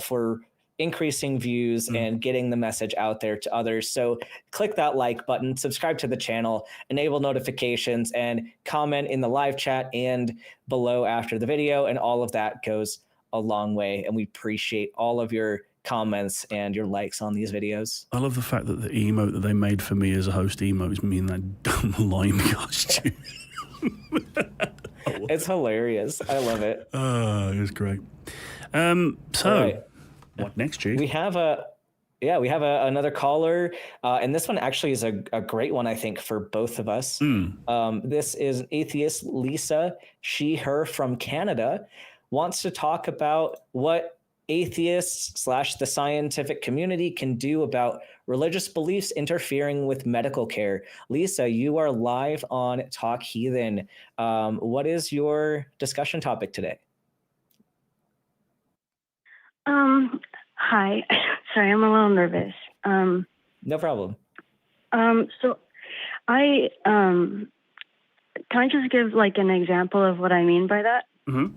S2: for increasing views and getting the message out there to others. So click that like button, subscribe to the channel, enable notifications, and comment in the live chat and below after the video. And all of that goes a long way. And we appreciate all of your comments and your likes on these videos.
S1: I love the fact that the emote that they made for me as a host emote is me in that dumb lime costume.
S2: It's hilarious. I love it.
S1: It was great. What next, Chief?
S2: We have another caller, and this one actually is a great one, I think, for both of us. This is atheist Lisa, she, her from Canada, wants to talk about what atheists / the scientific community can do about religious beliefs interfering with medical care. Lisa, you are live on Talk Heathen. What is your discussion topic today?
S5: Hi. Sorry, I'm a little nervous.
S2: No problem.
S5: So I can I just give like an example of what I mean by that?
S1: Mm-hmm.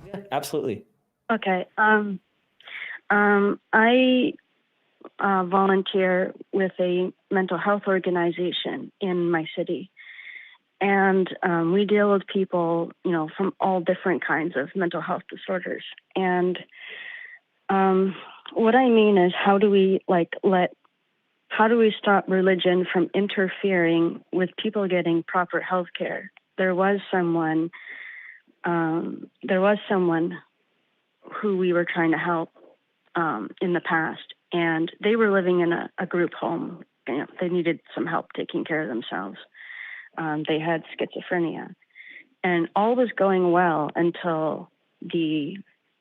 S2: Yeah, absolutely.
S5: Okay. I volunteer with a mental health organization in my city, and we deal with people, from all different kinds of mental health disorders. And what I mean is, how do we stop religion from interfering with people getting proper health care? There was someone who we were trying to help in the past, and they were living in a group home. They needed some help taking care of themselves. They had schizophrenia, and all was going well until the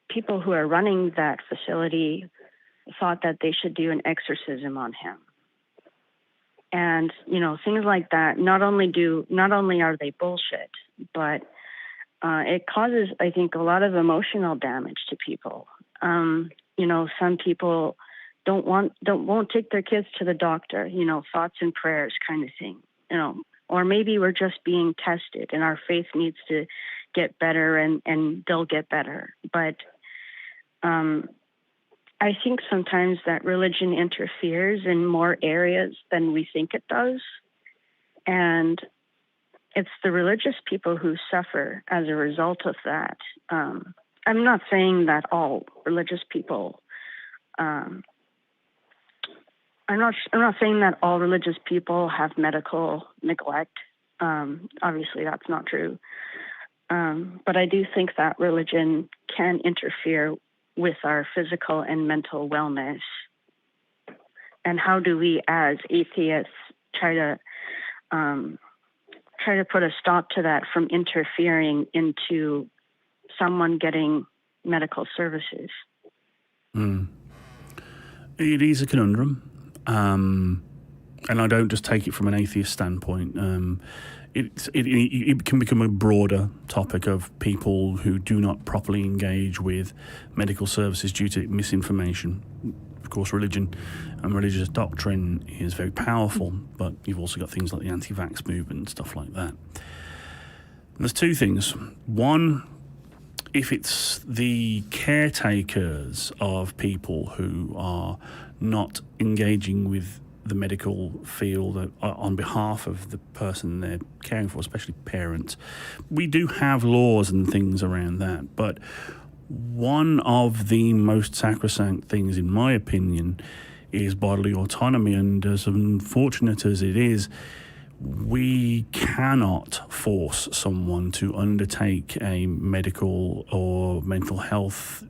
S5: people who are running that facility thought that they should do an exorcism on him. And, things like that, not only are they bullshit, but it causes, I think, a lot of emotional damage to people. Some people won't take their kids to the doctor, thoughts and prayers kind of thing, or maybe we're just being tested and our faith needs to get better and they'll get better. But I think sometimes that religion interferes in more areas than we think it does. And it's the religious people who suffer as a result of that. I'm not saying that all religious people, I'm not saying that all religious people have medical neglect. Obviously that's not true. But I do think that religion can interfere with our physical and mental wellness. And how do we, as atheists, try to put a stop to that from interfering into someone getting medical services?
S1: It is a conundrum, and I don't just take it from an atheist standpoint. It can become a broader topic of people who do not properly engage with medical services due to misinformation. Of course, religion and religious doctrine is very powerful, but you've also got things like the anti-vax movement and stuff like that. And there's two things. One, if it's the caretakers of people who are not engaging with the medical field on behalf of the person they're caring for, especially parents, we do have laws and things around that. But one of the most sacrosanct things, in my opinion, is bodily autonomy. And as unfortunate as it is, we cannot force someone to undertake a medical or mental health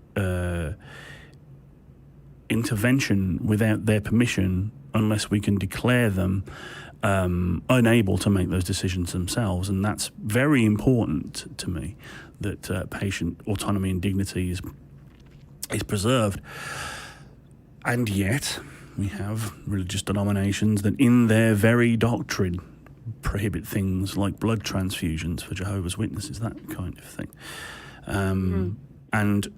S1: intervention without their permission, unless we can declare them unable to make those decisions themselves. And that's very important to me, that patient autonomy and dignity is preserved. And yet we have religious denominations that in their very doctrine prohibit things like blood transfusions for Jehovah's Witnesses, that kind of thing. And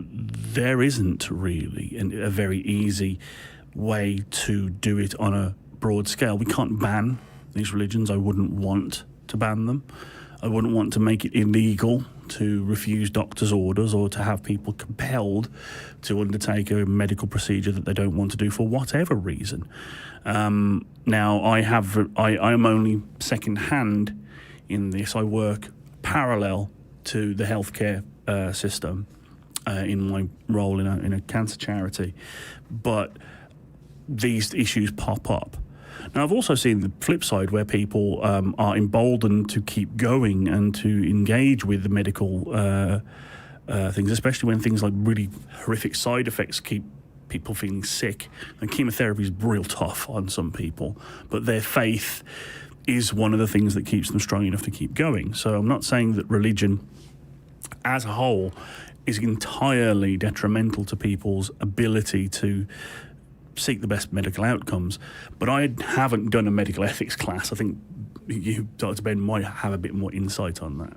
S1: there isn't really a very easy way to do it on a broad scale. We can't ban these religions. I wouldn't want to ban them. I wouldn't want to make it illegal to refuse doctors' orders or to have people compelled to undertake a medical procedure that they don't want to do for whatever reason. Now, I am only second-hand in this. I work parallel to the healthcare system in my role in a cancer charity, but these issues pop up. Now, I've also seen the flip side where people are emboldened to keep going and to engage with the medical things, especially when things like really horrific side effects keep people feeling sick. And chemotherapy is real tough on some people, but their faith is one of the things that keeps them strong enough to keep going. So I'm not saying that religion as a whole is entirely detrimental to people's ability to seek the best medical outcomes, but I haven't done a medical ethics class. I think you, Dr. Ben, might have a bit more insight on that.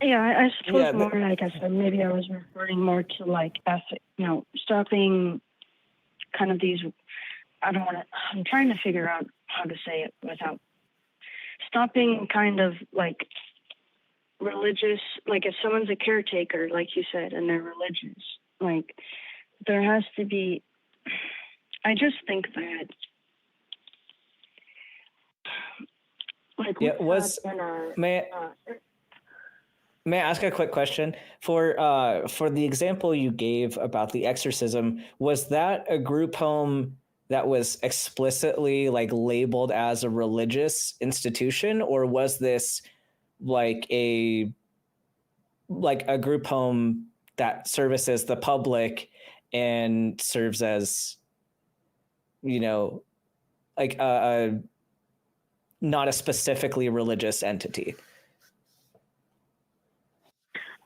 S5: Yeah, I suppose
S2: Yeah,
S5: more like I said, maybe I was referring more to like ethic, stopping kind of these. I don't want to. I'm trying to figure out how to say it without stopping kind of like religious. Like if someone's a caretaker, like you said, and they're religious, like there has to be. I just think that. Like
S2: Yeah, may I ask a quick question? For the example you gave about the exorcism, was that a group home that was explicitly like labeled as a religious institution, or was this like a group home that services the public and serves as, like a not a specifically religious entity?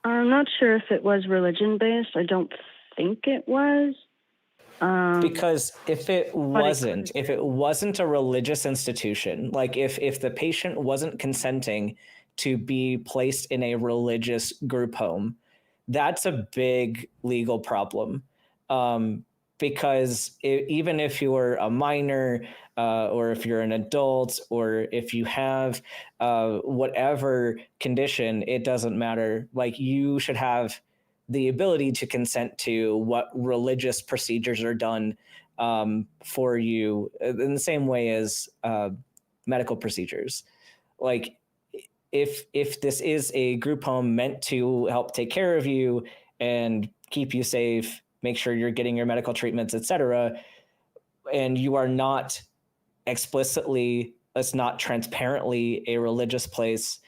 S5: I'm not sure if it was religion based. I don't think it was.
S2: Because if it wasn't a religious institution, like if the patient wasn't consenting to be placed in a religious group home, that's a big legal problem. Because even if you're a minor, or if you're an adult, or if you have whatever condition, it doesn't matter. Like, you should have the ability to consent to what religious procedures are done for you, in the same way as medical procedures. Like, if this is a group home meant to help take care of you and keep you safe, make sure you're getting your medical treatments, etc., and you are not explicitly, it's not transparently a religious place,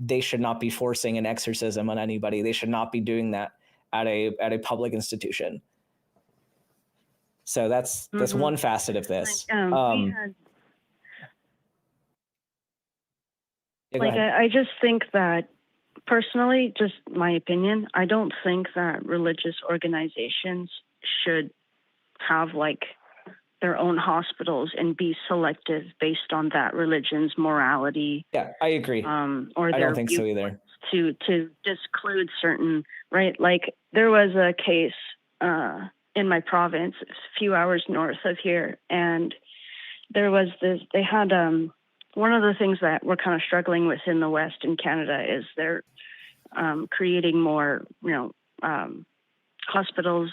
S2: they should not be forcing an exorcism on anybody. They should not be doing that at a public institution. So that's one facet of this.
S5: I just think that, personally, just my opinion, I don't think that religious organizations should have like their own hospitals and be selective based on that religion's morality.
S2: Yeah, I agree.
S5: Or
S2: I don't think so either.
S5: To disclude certain, right? Like there was a case in my province, a few hours north of here, and there was this. They had one of the things that we're kind of struggling with in the West in Canada is they're creating more, hospitals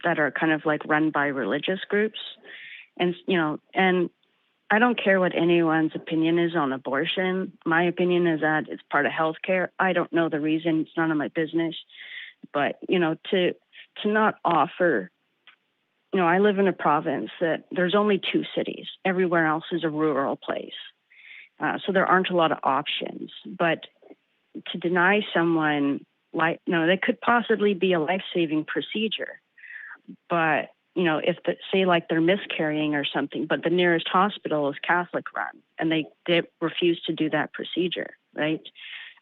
S5: that are kind of like run by religious groups. And, and I don't care what anyone's opinion is on abortion. My opinion is that it's part of healthcare. I don't know the reason. It's none of my business. But, to not offer, I live in a province that there's only 2 cities. Everywhere else is a rural place. So there aren't a lot of options. But to deny someone, that could possibly be a life-saving procedure. But, if say like they're miscarrying or something, but the nearest hospital is Catholic run and they refuse to do that procedure, right?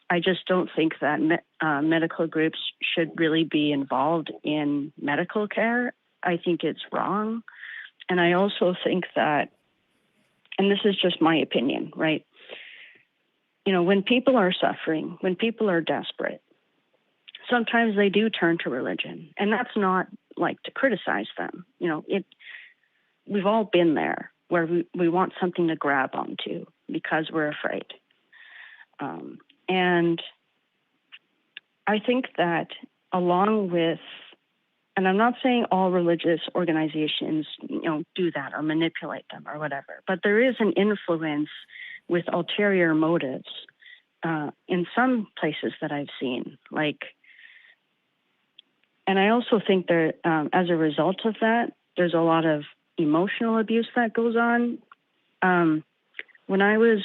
S5: I just don't think that medical groups should really be involved in medical care. I think it's wrong. And I also think that, and this is just my opinion, right? When people are suffering, when people are desperate, sometimes they do turn to religion, and that's not like to criticize them. We've all been there where we want something to grab onto because we're afraid. And I think that along with, and I'm not saying all religious organizations, do that or manipulate them or whatever, but there is an influence with ulterior motives in some places that I've seen, and I also think that as a result of that, there's a lot of emotional abuse that goes on. When I was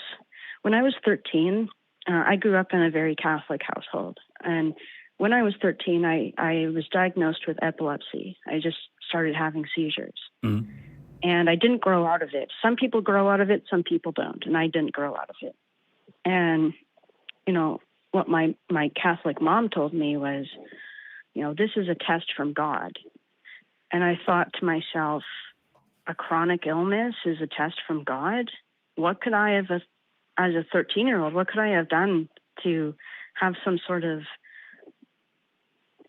S5: 13, I grew up in a very Catholic household, and when I was 13, I was diagnosed with epilepsy. I just started having seizures, and I didn't grow out of it. Some people grow out of it, some people don't, and I didn't grow out of it. And what my Catholic mom told me was, this is a test from God. And I thought to myself, a chronic illness is a test from God? What could I have, as a 13-year-old, what could I have done to have some sort of,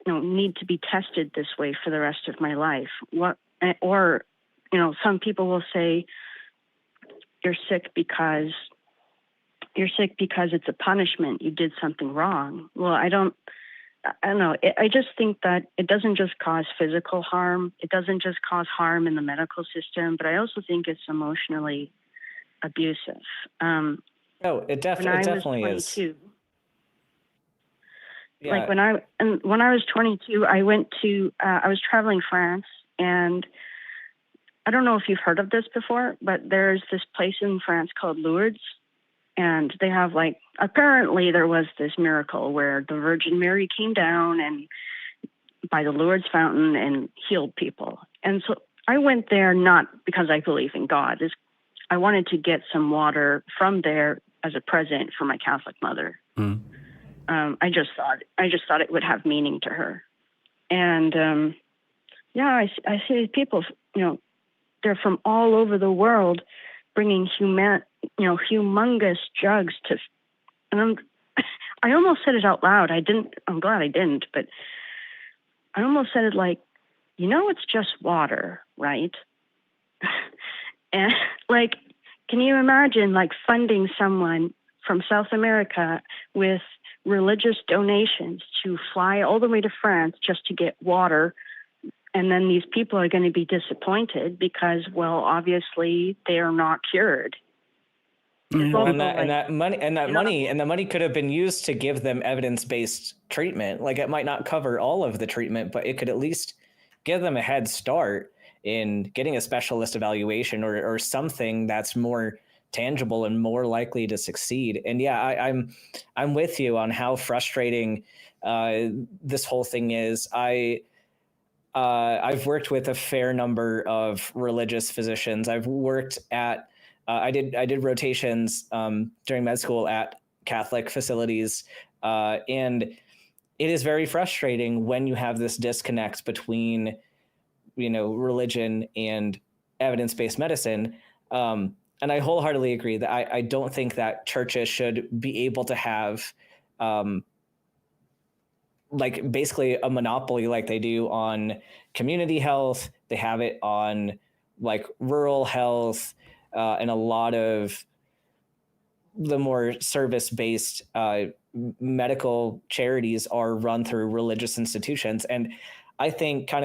S5: need to be tested this way for the rest of my life. Or, some people will say you're sick because it's a punishment. You did something wrong. Well, I don't know. I just think that it doesn't just cause physical harm. It doesn't just cause harm in the medical system, but I also think it's emotionally abusive.
S2: It definitely is.
S5: Yeah. Like when I was 22, I was traveling France, and I don't know if you've heard of this before, but there's this place in France called Lourdes, and they have apparently there was this miracle where the Virgin Mary came down and by the Lourdes fountain and healed people. And so I went there not because I believe in God. I wanted to get some water from there as a present for my Catholic mother.
S1: Mm.
S5: I just thought it would have meaning to her. And I see people, they're from all over the world bringing humongous jugs to, and I almost said it out loud. I'm glad I didn't, but I almost said it like, it's just water, right? And can you imagine funding someone from South America with religious donations to fly all the way to France just to get water? And then these people are going to be disappointed because, well, obviously they are not cured.
S2: And that money could have been used to give them evidence-based treatment. It might not cover all of the treatment, but it could at least give them a head start in getting a specialist evaluation or something that's more tangible and more likely to succeed. And yeah, I'm with you on how frustrating this whole thing is. I've worked with a fair number of religious physicians. I've worked at I did rotations during med school at Catholic facilities, and it is very frustrating when you have this disconnect between religion and evidence-based medicine. And I wholeheartedly agree that I don't think that churches should be able to have basically a monopoly like they do on community health. They have it on rural health, and a lot of the more service-based medical charities are run through religious institutions. And I think one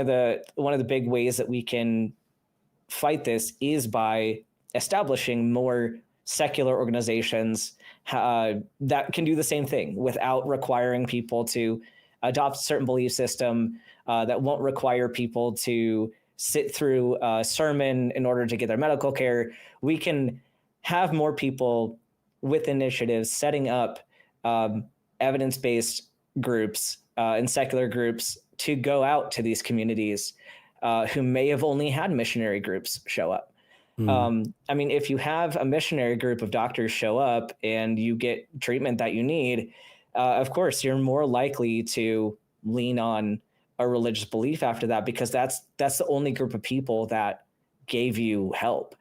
S2: of the big ways that we can fight this is by establishing more secular organizations that can do the same thing without requiring people to adopt a certain belief system, that won't require people to sit through a sermon in order to get their medical care. We can have more people with initiatives setting up evidence-based groups and secular groups to go out to these communities who may have only had missionary groups show up. If you have a missionary group of doctors show up and you get treatment that you need, of course, you're more likely to lean on a religious belief after that, because that's the only group of people that gave you help.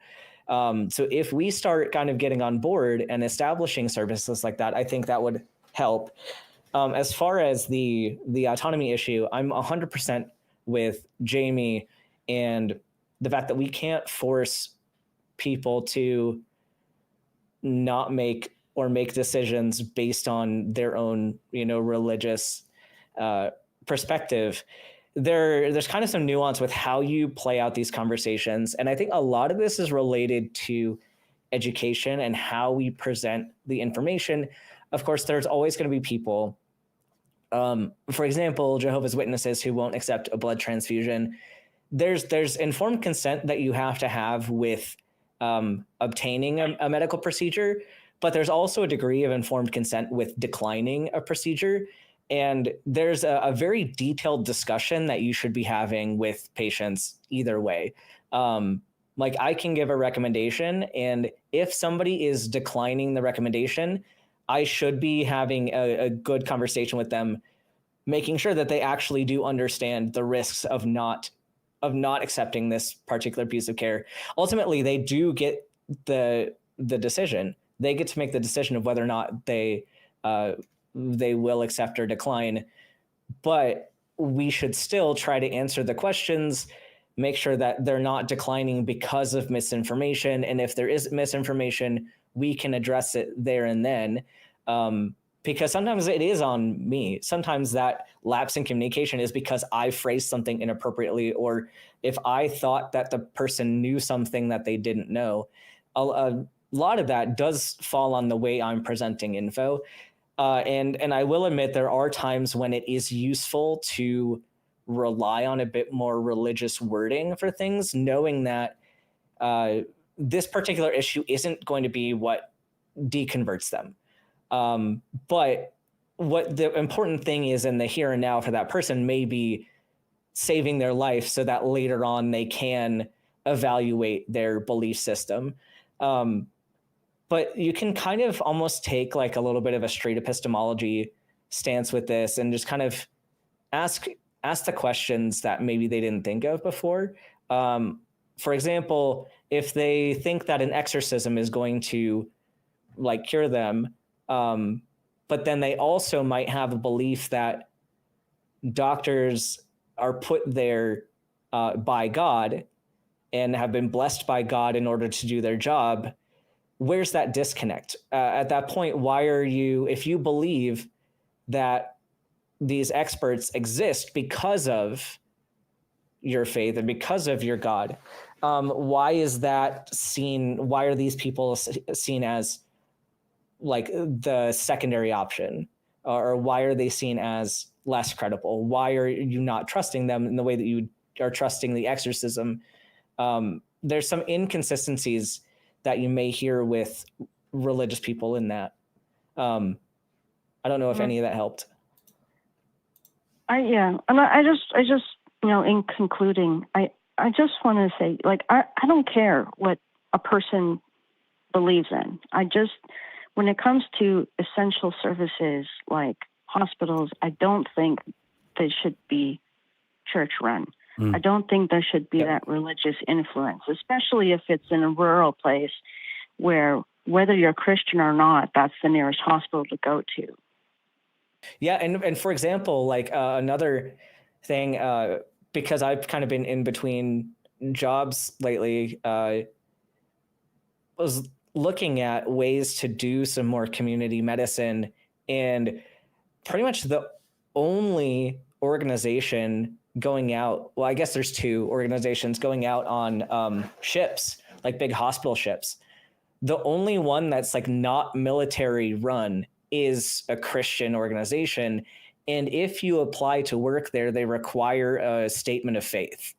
S2: So if we start kind of getting on board and establishing services like that, I think that would help. As far as the autonomy issue, I'm 100% with Jamie and the fact that we can't force people to not make decisions based on their own, religious perspective. There's kind of some nuance with how you play out these conversations. And I think a lot of this is related to education and how we present the information. Of course, there's always going to be people, for example, Jehovah's Witnesses who won't accept a blood transfusion. There's informed consent that you have to have with obtaining a medical procedure, but there's also a degree of informed consent with declining a procedure. And there's a very detailed discussion that you should be having with patients either way. I can give a recommendation, and if somebody is declining the recommendation, I should be having a good conversation with them, making sure that they actually do understand the risks of not accepting this particular piece of care. Ultimately, they do get the decision. They get to make the decision of whether or not they they will accept or decline. But we should still try to answer the questions, make sure that they're not declining because of misinformation. And if there is misinformation, we can address it there and then. Because sometimes it is on me. Sometimes that lapse in communication is because I phrased something inappropriately, or if I thought that the person knew something that they didn't know. A lot of that does fall on the way I'm presenting info. And I will admit there are times when it is useful to rely on a bit more religious wording for things, knowing that this particular issue isn't going to be what deconverts them. But what the important thing is in the here and now for that person may be saving their life so that later on they can evaluate their belief system. But you can kind of almost take like a little bit of a straight epistemology stance with this and just kind of ask the questions that maybe they didn't think of before. For example, if they think that an exorcism is going to like cure them, but then they also might have a belief that doctors are put there by God and have been blessed by God in order to do their job. Where's that disconnect? At that point, why are you, if you believe that these experts exist because of your faith and because of your God, why is that seen? Why are these people seen as like the secondary option, or why are they seen as less credible? Why are you not trusting them in the way that you are trusting the exorcism? There's some inconsistencies that you may hear with religious people in that. I don't know if any of that helped.
S5: And I just, in concluding, I just want to say, like, I don't care what a person believes in. When it comes to essential services like hospitals, I don't think they should be church run. I don't think there should be that religious influence, especially if it's in a rural place where whether you're Christian or not, that's the nearest hospital to go to.
S2: Yeah. And for example, like another thing, because I've kind of been in between jobs lately, was looking at ways to do some more community medicine, and pretty much the only organization going out, well, I guess there's two organizations going out on ships, like big hospital ships. The only one that's like not military run is a Christian organization. And if you apply to work there, they require a statement of faith.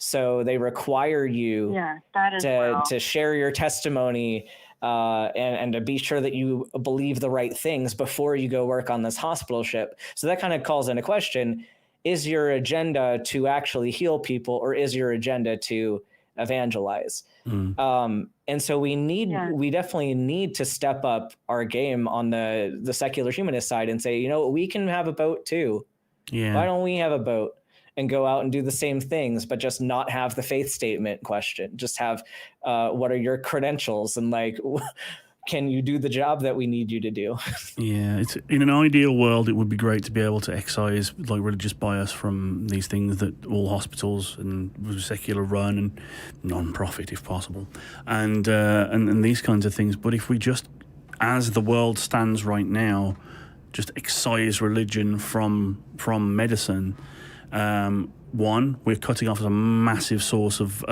S2: So they require you to share your testimony and to be sure that you believe the right things before you go work on this hospital ship. So that kind of calls into question, is your agenda to actually heal people, or is your agenda to evangelize? And so we definitely need to step up our game on the secular humanist side and say, we can have a boat too. Yeah. Why don't we have a boat and go out and do the same things, but just not have the faith statement question? Just have, what are your credentials? And like, can you do the job that we need you to do?
S1: Yeah, it's in an ideal world, it would be great to be able to excise like religious bias from these things that all hospitals and secular run and non-profit, if possible, and these kinds of things. But if we just, as the world stands right now, just excise religion from medicine, one, we're cutting off a massive source of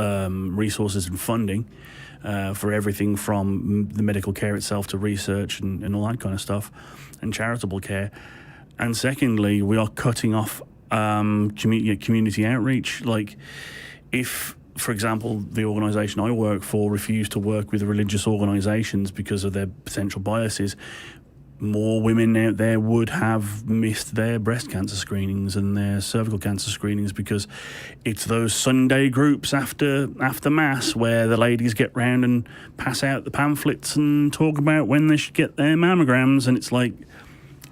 S1: resources and funding. For everything from the medical care itself to research and all that kind of stuff, and charitable care. And secondly, we are cutting off community outreach. Like if, for example, the organisation I work for refused to work with religious organisations because of their potential biases, more women out there would have missed their breast cancer screenings and their cervical cancer screenings, because it's those Sunday groups after Mass where the ladies get round and pass out the pamphlets and talk about when they should get their mammograms. And it's like,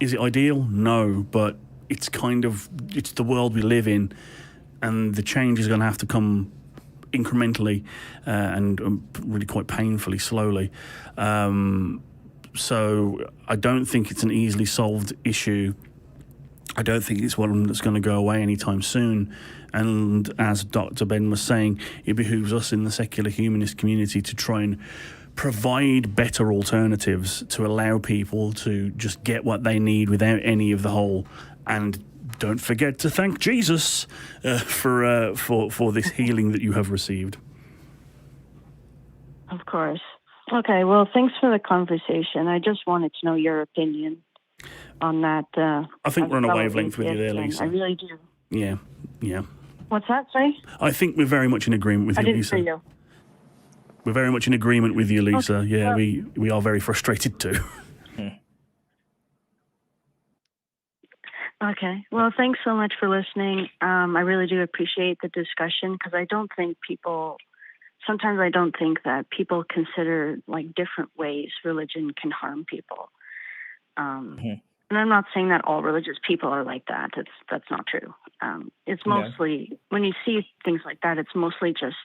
S1: is it ideal? No, but it's the world we live in, and the change is going to have to come incrementally and really quite painfully, slowly. So I don't think it's an easily solved issue. I don't think it's one that's going to go away anytime soon. And as Dr. Ben was saying, it behooves us in the secular humanist community to try and provide better alternatives to allow people to just get what they need without any of the whole. And don't forget to thank Jesus for this healing that you have received.
S5: Of course. Okay, well, thanks for the conversation. I just wanted to know your opinion on that.
S1: I think we're on a wavelength with you there,
S5: again.
S1: Lisa.
S5: I really do.
S1: Yeah.
S5: What's that, sorry?
S1: I think we're very much in agreement with you, Lisa.
S5: I didn't hear you.
S1: We're very much in agreement with you, Lisa.
S5: Okay.
S1: Yeah, we are very frustrated too.
S5: Okay. Well, thanks so much for listening. I really do appreciate the discussion because sometimes I don't think that people consider like different ways religion can harm people. And I'm not saying that all religious people are like that. That's not true. It's mostly, when you see things like that, it's mostly just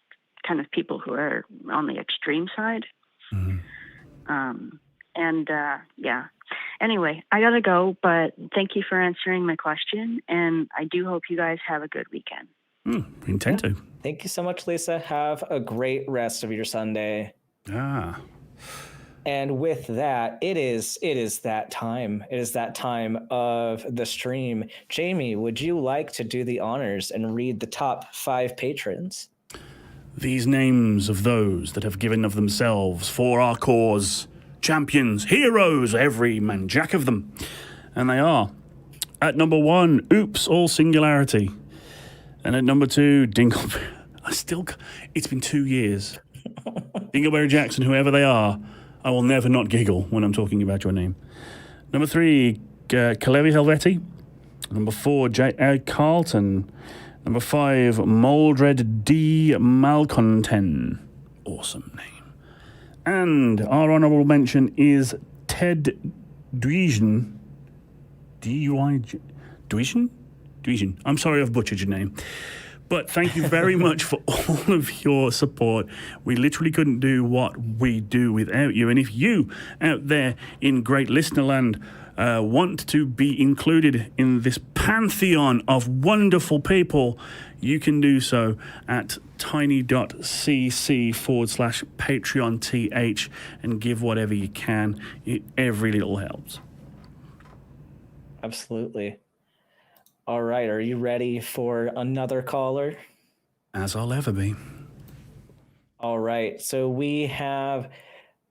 S5: kind of people who are on the extreme side. Anyway, I gotta go, but thank you for answering my question, and I do hope you guys have a good weekend.
S1: We intend to.
S2: Thank you so much, Lisa. Have a great rest of your Sunday. And with that, it is that time. It is that time of the stream. Jamie, would you like to do the honors and read the top 5 patrons?
S1: These names of those that have given of themselves for our cause, champions, heroes, every man jack of them. And they are, at number 1, Oops, all singularity. And at number 2, Dingleberry. It's been 2 years. Dingleberry Jackson, whoever they are, I will never not giggle when I'm talking about your name. Number 3, Kalevi Helvetti. Number 4, J. Carlton. Number 5, Moldred D. Malconten. Awesome name. And our honourable mention is Ted Dweezen. Dweezen? Dweezen. I'm sorry I've butchered your name. But thank you very much for all of your support. We literally couldn't do what we do without you. And if you out there in great listener land want to be included in this pantheon of wonderful people, you can do so at tiny.cc/PatreonTH and give whatever you can. Every little helps.
S2: Absolutely. All right. Are you ready for another caller?
S1: As I'll ever be.
S2: All right. So we have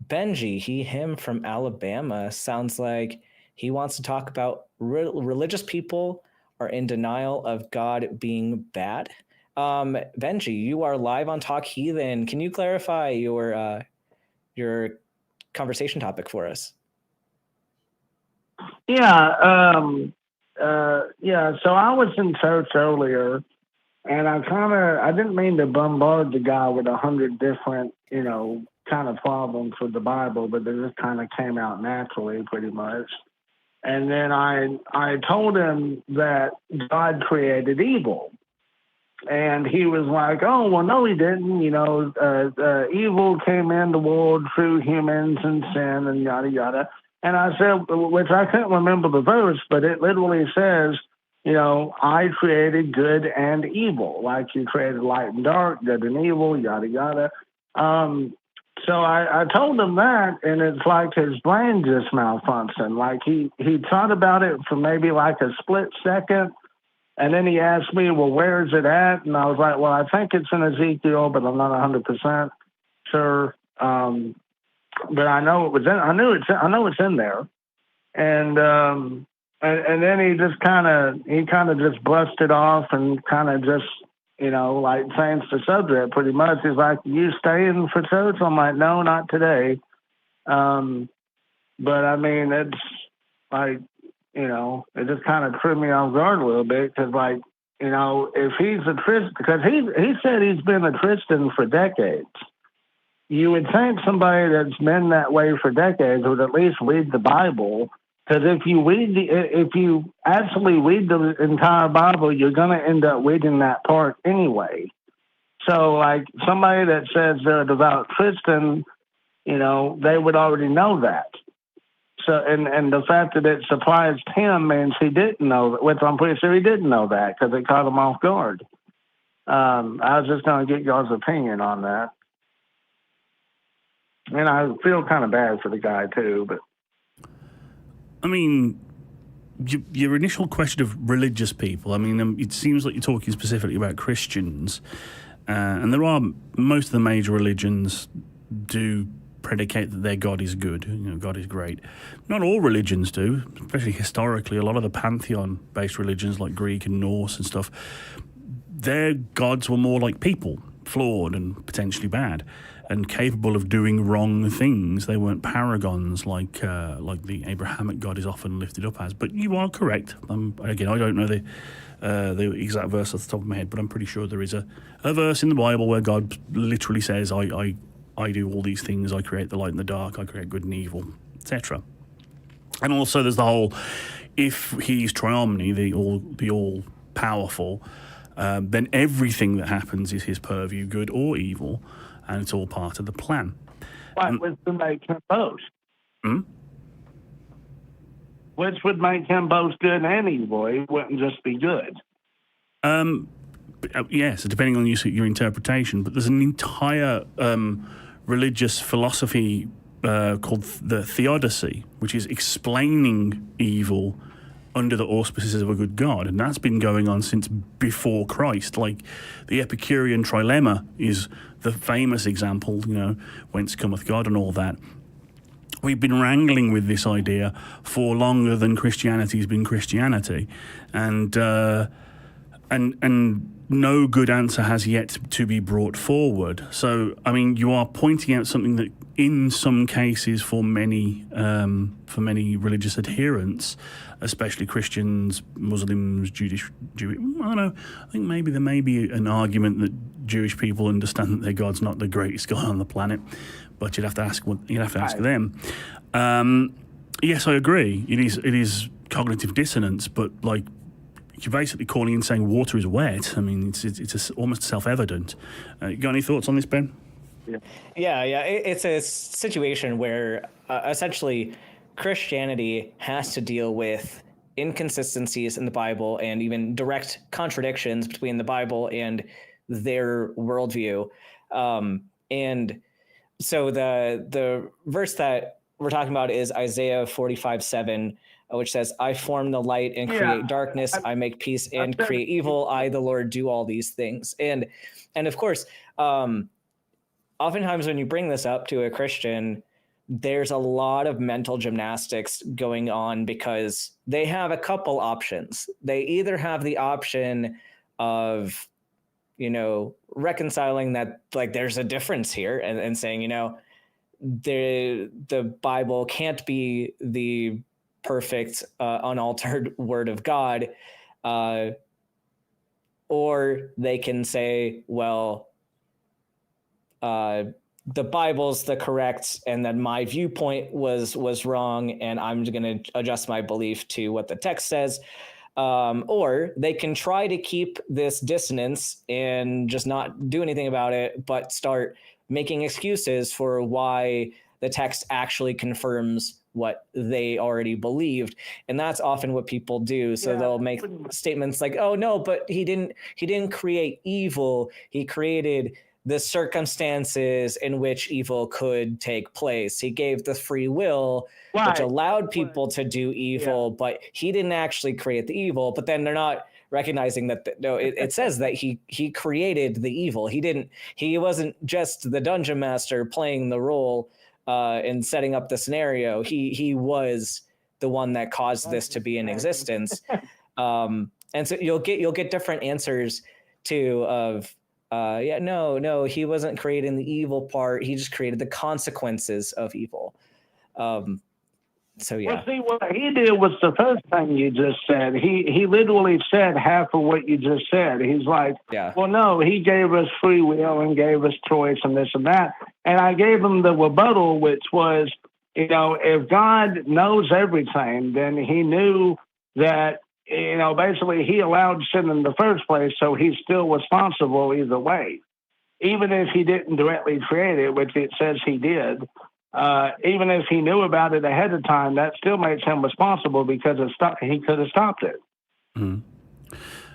S2: Benji, him from Alabama. Sounds like he wants to talk about religious people are in denial of God being bad. Benji, you are live on Talk Heathen. Can you clarify your conversation topic for us?
S6: So I was in church earlier, and I didn't mean to bombard the guy with 100 different, kind of problems with the Bible, but they just kind of came out naturally pretty much. And then I told him that God created evil. And he was like, oh, well, no, he didn't. Evil came in the world through humans and sin and yada, yada. And I said, which I couldn't remember the verse, but it literally says, I created good and evil. Like you created light and dark, good and evil, yada, yada. So I told him that, and it's like his brain just malfunctioned. Like he thought about it for maybe like a split second, and then he asked me, well, where is it at? And I was like, well, I think it's in Ezekiel, but I'm not 100% sure. But I know it was in. I know it's in there. And then he kind of just brushed it off and kind of just like changed the subject pretty much. He's like, you staying for church? I'm like, no, not today. But I mean, it's like, it just kind of threw me off guard a little bit because, like, if he's a Christian, because he said he's been a Christian for decades. You would think somebody that's been that way for decades would at least read the Bible. Because if you actually read the entire Bible, you're going to end up reading that part anyway. So, like, somebody that says they're a devout Christian, they would already know that. and the fact that it surprised him means he didn't know that, which I'm pretty sure he didn't know that because it caught him off guard. I was just going to get y'all's opinion on that. And I feel kind of bad for the guy too, but
S1: I mean, your initial question of religious people, I mean, it seems like you're talking specifically about Christians. And there are, most of the major religions do predicate that their God is good. You know, God is great. Not all religions do, especially historically. A lot of the pantheon-based religions like Greek and Norse and stuff, their gods were more like people, flawed and potentially bad, and capable of doing wrong things. They weren't paragons like the Abrahamic God is often lifted up as. But you are correct. Again, I don't know the exact verse off the top of my head, but I'm pretty sure there is a verse in the Bible where God literally says, I do all these things. I create the light and the dark. I create good and evil, etc. And also there's the whole, if he's triomni, the all-powerful, then everything that happens is his purview, good or evil, and it's all part of the plan.
S6: what was to make him both? Which would make him both good and evil. He wouldn't just be good.
S1: Yes, depending on your interpretation. But there's an entire religious philosophy called the theodicy, which is explaining evil under the auspices of a good God. And that's been going on since before Christ. Like the Epicurean trilemma is the famous example, you know, whence cometh God and all that. We've been wrangling with this idea for longer than Christianity's been Christianity. And no good answer has yet to be brought forward. So, I mean, you are pointing out something that in some cases for many religious adherents, especially Christians, Muslims, Jewish, I don't know, I think maybe there may be an argument that Jewish people understand that their God's not the greatest God on the planet, but you'd have to ask them. Yes, I agree. It is cognitive dissonance, but like, you're basically calling in saying water is wet. I mean, it's almost self-evident. You got any thoughts on this, Ben?
S2: Yeah. It's a situation where essentially Christianity has to deal with inconsistencies in the Bible and even direct contradictions between the Bible and their worldview. And so the verse that we're talking about is Isaiah 45:7. Which says, I form the light and create darkness. I make peace and create evil. I, the Lord, do all these things. And of course, oftentimes when you bring this up to a Christian, there's a lot of mental gymnastics going on because they have a couple options. They either have the option of, you know, reconciling that, like, there's a difference here and saying, you know, the Bible can't be the perfect, unaltered word of God, or they can say, well, the Bible's the correct, and then my viewpoint was wrong, and I'm going to adjust my belief to what the text says. Or they can try to keep this dissonance and just not do anything about it, but start making excuses for why the text actually confirms what they already believed. And that's often what people do. So they'll make statements like, oh no, but he didn't create evil. He created the circumstances in which evil could take place. He gave the free will, which allowed people to do evil, but he didn't actually create the evil. But then they're not recognizing that it says that he created the evil. He wasn't just the dungeon master playing the role in setting up the scenario. He was the one that caused this to be in existence. And so you'll get different answers of no, he wasn't creating the evil part. He just created the consequences of evil. So yeah.
S6: Well, see, what he did was the first thing you just said. He literally said half of what you just said. He's like, well, no, he gave us free will and gave us choice and this and that. And I gave him the rebuttal, which was, you know, if God knows everything, then he knew that, you know, basically he allowed sin in the first place, so he's still responsible either way. Even if he didn't directly create it, which it says he did, even if he knew about it ahead of time, that still makes him responsible because he could have stopped it.
S1: Mm.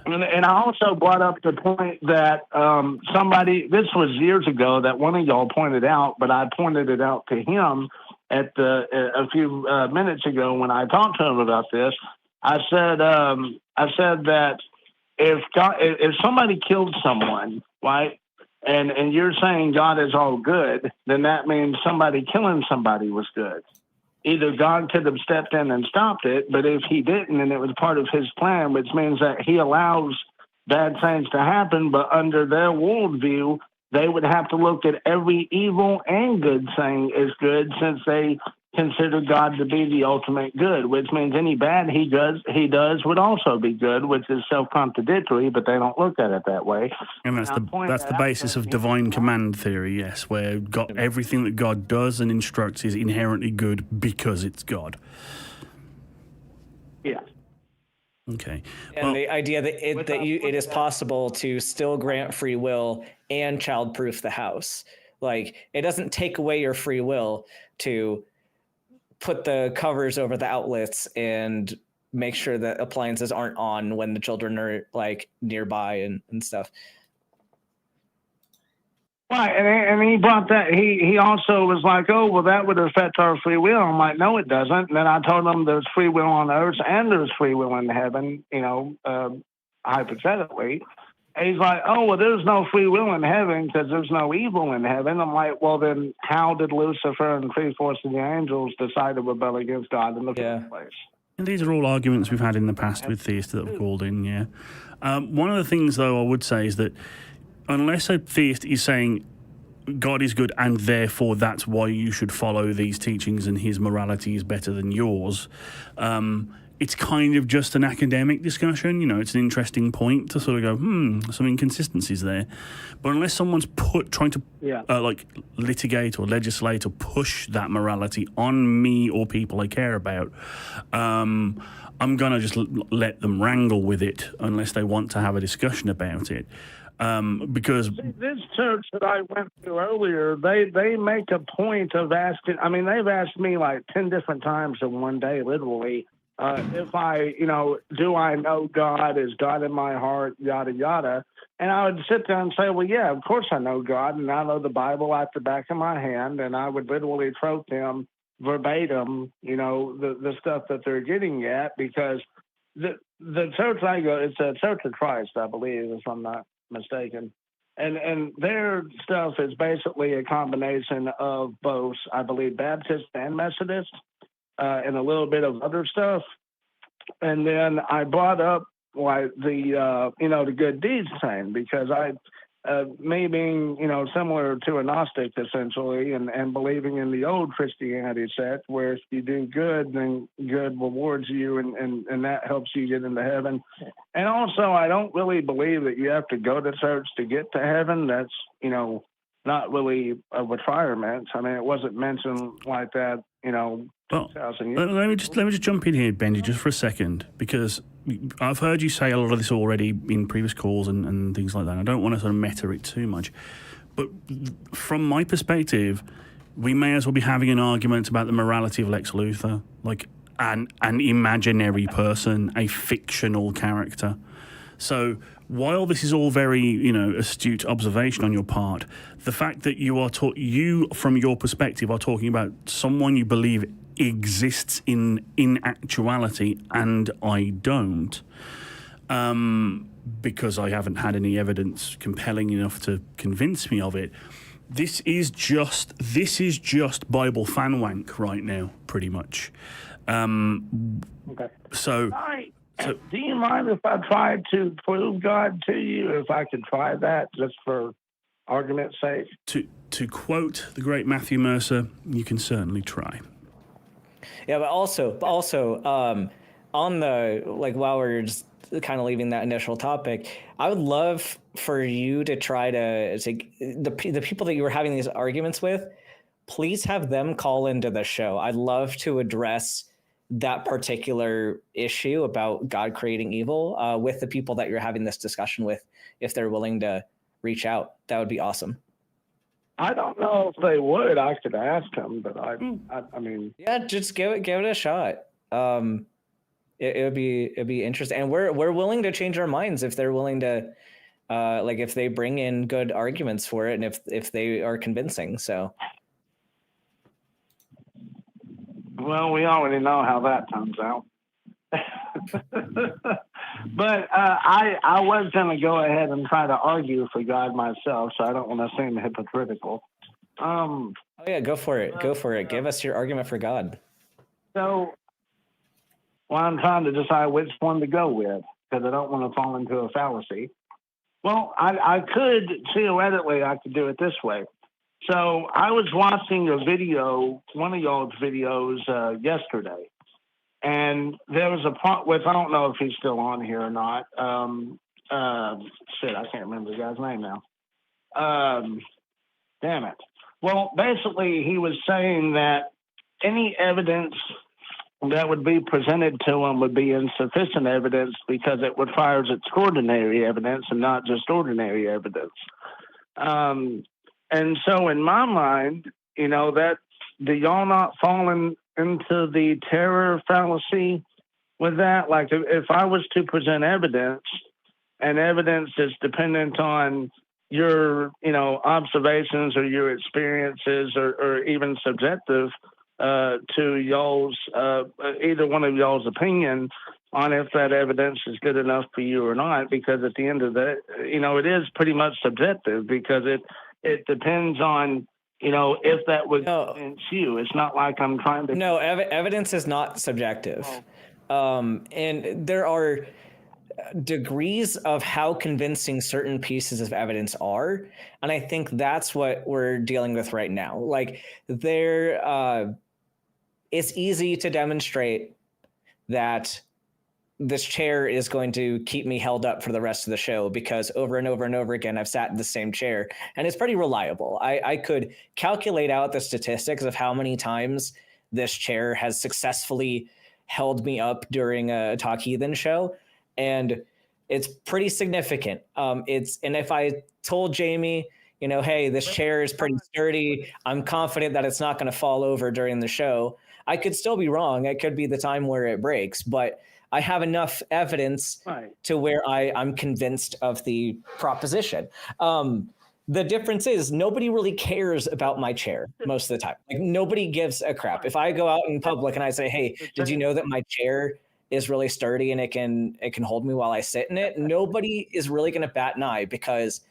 S6: And I also brought up the point that this was years ago, that one of y'all pointed out, but I pointed it out to him a few minutes ago when I talked to him about this. I said that if somebody killed someone, right, and you're saying God is all good, then that means somebody killing somebody was good. Either God could have stepped in and stopped it, but if he didn't, and it was part of his plan, which means that he allows bad things to happen, but under their worldview, they would have to look at every evil and good thing as good, since they consider God to be the ultimate good, which means any bad he does would also be good, which is self-contradictory, but they don't look at it that way.
S1: And that's the basis of divine command theory, yes, where everything that God does and instructs is inherently good because it's God.
S6: Yeah.
S1: Okay.
S2: And the idea that it is possible to still grant free will and childproof the house. Like, it doesn't take away your free will to put the covers over the outlets and make sure that appliances aren't on when the children are like nearby and stuff.
S6: Right, and he brought that. He also was like, "Oh, well, that would affect our free will." I'm like, "No, it doesn't." And then I told him there's free will on earth and there's free will in heaven. Hypothetically, and he's like, "Oh, well, there's no free will in heaven because there's no evil in heaven." I'm like, "Well, then how did Lucifer and 3/4 of the angels decide to rebel against God in the first place?"
S1: And these are all arguments we've had in the past with theists that have called in, yeah. One of the things, though, I would say is that unless a theist is saying God is good and therefore that's why you should follow these teachings and his morality is better than yours, it's kind of just an academic discussion. You know, it's an interesting point to sort of go, some inconsistencies there. But unless someone's trying to litigate or legislate or push that morality on me or people I care about, I'm going to just let them wrangle with it unless they want to have a discussion about it. Because
S6: this church that I went to earlier, they make a point of asking. I mean, they've asked me like 10 different times in one day, literally, if I, do I know God? Is God in my heart? Yada yada. And I would sit there and say, well, yeah, of course I know God, and I know the Bible like the back of my hand, and I would literally quote them verbatim, the stuff that they're getting at, because the church I go, it's a Church of Christ, I believe, if I'm not mistaken, and their stuff is basically a combination of both, I believe, Baptist and Methodist, and a little bit of other stuff. And then I brought up like the good deeds thing, because me being similar to a Gnostic essentially, and believing in the old Christianity sect where if you do good, then good rewards you, and that helps you get into heaven. And also, I don't really believe that you have to go to church to get to heaven. That's not really a requirement. I mean, it wasn't mentioned like that.
S1: Well, let me just jump in here, Benji, just for a second, because I've heard you say a lot of this already in previous calls and things like that. I don't want to sort of meta it too much. But from my perspective, we may as well be having an argument about the morality of Lex Luthor, like an imaginary person, a fictional character. So while this is all very, astute observation on your part, the fact that you, from your perspective, are talking about someone you believe exists in actuality, and I don't, because I haven't had any evidence compelling enough to convince me of it. This is just Bible fan wank right now, pretty much.
S6: Okay.
S1: So,
S6: do you mind if I try to prove God to you? If I could try that, just for argument's sake.
S1: To quote the great Matthew Mercer, you can certainly try.
S2: Yeah, but also, on the, while we're just kind of leaving that initial topic, I would love for you to try to the people that you were having these arguments with, please have them call into the show. I'd love to address that particular issue about God creating evil with the people that you're having this discussion with, if they're willing to reach out. That would be awesome.
S6: I don't know if they would. I could ask them, but I mean,
S2: Yeah, just give it a shot. It would be interesting, and we're willing to change our minds if they're willing to, like if they bring in good arguments for it, and if they are convincing. So,
S6: well, we already know how that turns out. But I was going to go ahead and try to argue for God myself, so I don't want to seem hypocritical.
S2: oh yeah, go for it. Go for it. Give us your argument for God.
S6: So, well, I'm trying to decide which one to go with because I don't want to fall into a fallacy. Well, I could theoretically I could do it this way. So I was watching a video, one of y'all's videos yesterday. And there was a part with, I don't know if he's still on here or not. Shit, I can't remember the guy's name now. Damn it. Well, basically, he was saying that any evidence that would be presented to him would be insufficient evidence because it requires extraordinary evidence and not just ordinary evidence. And so in my mind, you know, that do y'all not fall into the terror fallacy with that? Like if I was to present evidence and evidence is dependent on your, you know, observations or your experiences or even subjective to y'all's, either one of y'all's opinion on if that evidence is good enough for you or not, because at the end of the, you know, it is pretty much subjective because it depends on, you know, if that would convince you. It's not like I'm trying to.
S2: No, evidence is not subjective. And there are degrees of how convincing certain pieces of evidence are. And I think that's what we're dealing with right now. Like it's easy to demonstrate that this chair is going to keep me held up for the rest of the show because over and over and over again, I've sat in the same chair and it's pretty reliable. I could calculate out the statistics of how many times this chair has successfully held me up during a Talk Heathen show. And it's pretty significant. And if I told Jamie, you know, hey, this chair is pretty sturdy, I'm confident that it's not going to fall over during the show, I could still be wrong. It could be the time where it breaks, but I have enough evidence to where I'm convinced of the proposition. The difference is nobody really cares about my chair most of the time. Like nobody gives a crap. If I go out in public and I say, hey, did you know that my chair is really sturdy and it can hold me while I sit in it? Nobody is really going to bat an eye because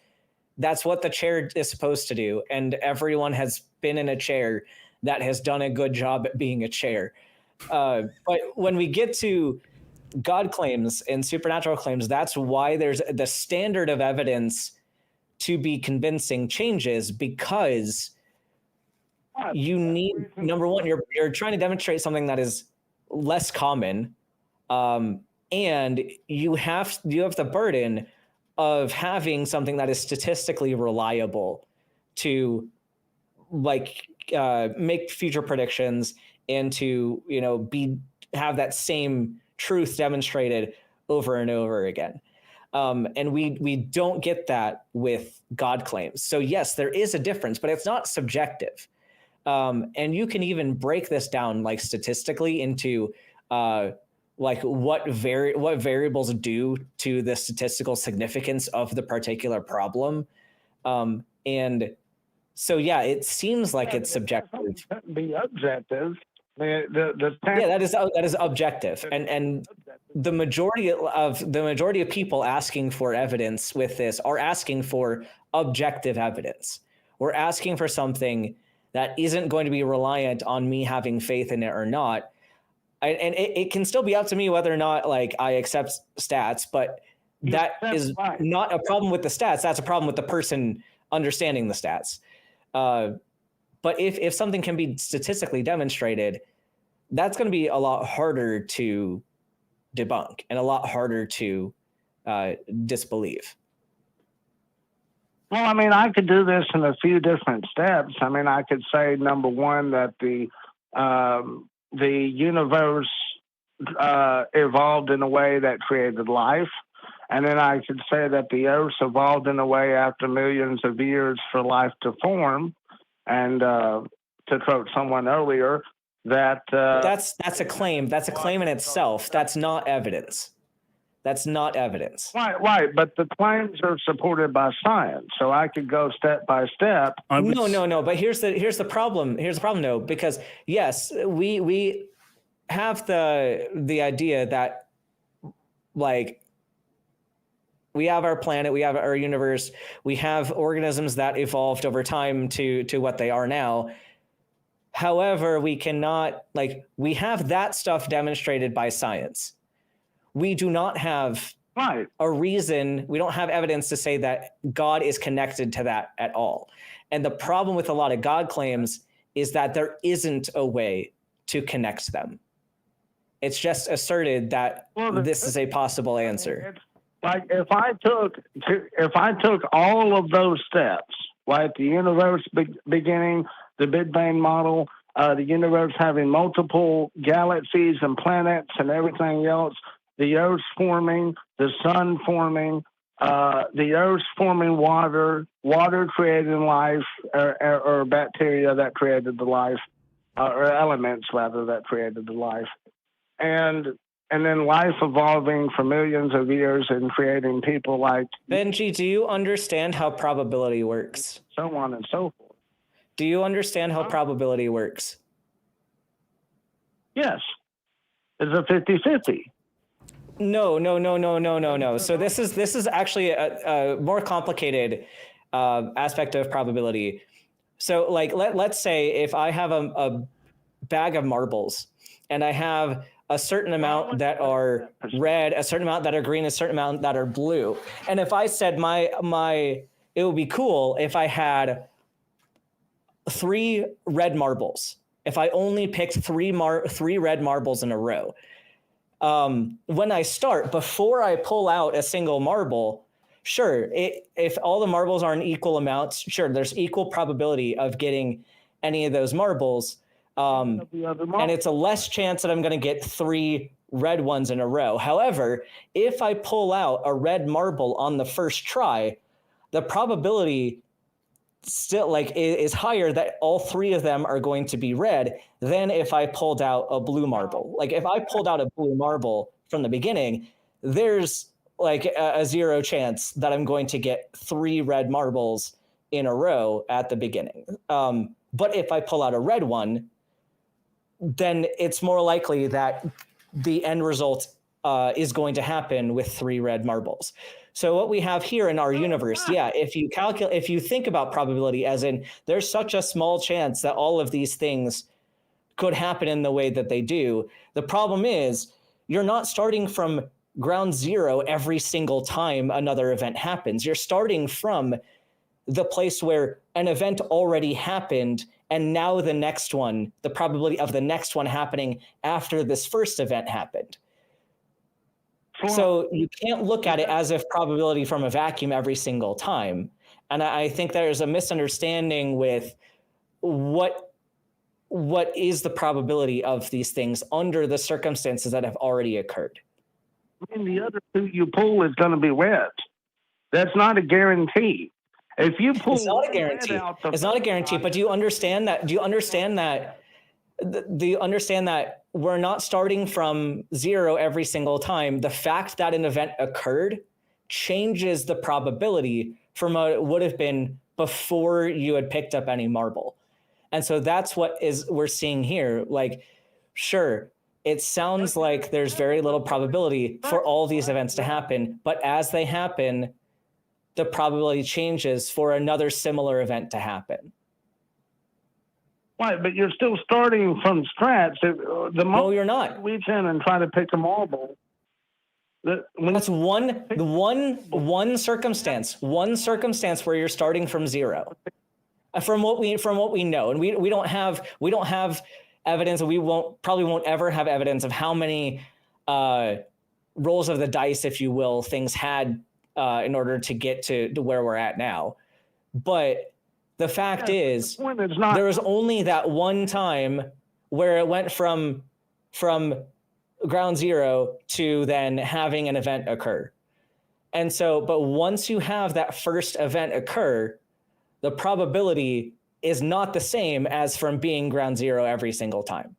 S2: that's what the chair is supposed to do. And everyone has been in a chair that has done a good job at being a chair. But when we get to God claims and supernatural claims, that's why there's the standard of evidence to be convincing changes, because you need, number one, you're trying to demonstrate something that is less common, and you have the burden of having something that is statistically reliable to like make future predictions and to, you know, have that same truth demonstrated over and over again. And we don't get that with God claims. So yes, there is a difference, but it's not subjective. And you can even break this down like statistically into like what variables do to the statistical significance of the particular problem. And so, yeah, it seems like it's subjective.
S6: Be objective.
S2: Yeah, that is objective, and the majority of people asking for evidence with this are asking for objective evidence. We're asking for something that isn't going to be reliant on me having faith in it or not. And it can still be up to me whether or not like I accept stats, but that is not a problem with the stats. That's a problem with the person understanding the stats. But if something can be statistically demonstrated, that's going to be a lot harder to debunk and a lot harder to disbelieve.
S6: Well, I mean, I could do this in a few different steps. I mean, I could say, number one, that the universe evolved in a way that created life. And then I could say that the Earth evolved in a way after millions of years for life to form. And to quote someone earlier, that
S2: that's a claim. That's a claim in itself. That's not evidence. That's not evidence.
S6: Right. But the claims are supported by science, so I could go step by step.
S2: No. But here's the problem. Here's the problem, though, because yes, we have the idea that, like, we have our planet, we have our universe, we have organisms that evolved over time to what they are now. However, we cannot, like, we have that stuff demonstrated by science. We do not have a reason, we don't have evidence to say that God is connected to that at all. And the problem with a lot of God claims is that there isn't a way to connect them. It's just asserted that this is a possible answer.
S6: Like if I took all of those steps, like the universe beginning, the Big Bang model, the universe having multiple galaxies and planets and everything else, the Earth forming, the sun forming, the Earth forming water creating life, or bacteria that created the life, or elements rather that created the life, and then life evolving for millions of years and creating people like
S2: Benji. Do you understand how probability works?
S6: So on and so forth.
S2: Do you understand how probability works?
S6: Yes, it's a 50-50.
S2: No. So this is actually a more complicated aspect of probability. So, like, let's say if I have a bag of marbles and I have a certain amount that are red, a certain amount that are green, a certain amount that are blue, and if I said it would be cool if I had 3 red marbles. If I only picked 3 red marbles in a row. When I start, before I pull out a single marble, sure, if all the marbles are in equal amounts, sure, there's equal probability of getting any of those marbles. And it's a less chance that I'm going to get 3 red ones in a row. However, if I pull out a red marble on the first try, the probability still, like, is higher that all 3 of them are going to be red than if I pulled out a blue marble. Like, if I pulled out a blue marble from the beginning, there's like a 0 chance that I'm going to get 3 red marbles in a row at the beginning. But if I pull out a red one, then it's more likely that the end result is going to happen with 3 red marbles. So what we have here in our universe, if you think about probability as in there's such a small chance that all of these things could happen in the way that they do. The problem is you're not starting from ground zero every single time another event happens. You're starting from the place where an event already happened, and now the next one, the probability of the next one happening after this first event happened. So you can't look at it as if probability from a vacuum every single time. And I think there's a misunderstanding with what is the probability of these things under the circumstances that have already occurred.
S6: I mean, the other 2 you pull is going to be red. That's not a guarantee. If you pull,
S2: it's not a guarantee. It's not a guarantee. But do you understand that? Do you understand that we're not starting from 0 every single time? The fact that an event occurred changes the probability from what it would have been before you had picked up any marble. And so that's what we're seeing here. Like, sure, it sounds like there's very little probability for all these events to happen, but as they happen, the probability changes for another similar event to happen.
S6: Right, but you're still starting from scratch.
S2: No, you're not.
S6: Reach in and try to pick a marble.
S2: That's one circumstance where you're starting from 0. From what we know, and we don't have evidence, and we probably won't ever have evidence of how many rolls of the dice, if you will, things had in order to get to where we're at now. But the fact is, there was only that one time where it went from ground zero to then having an event occur. And so, but once you have that first event occur, the probability is not the same as from being ground zero every single time.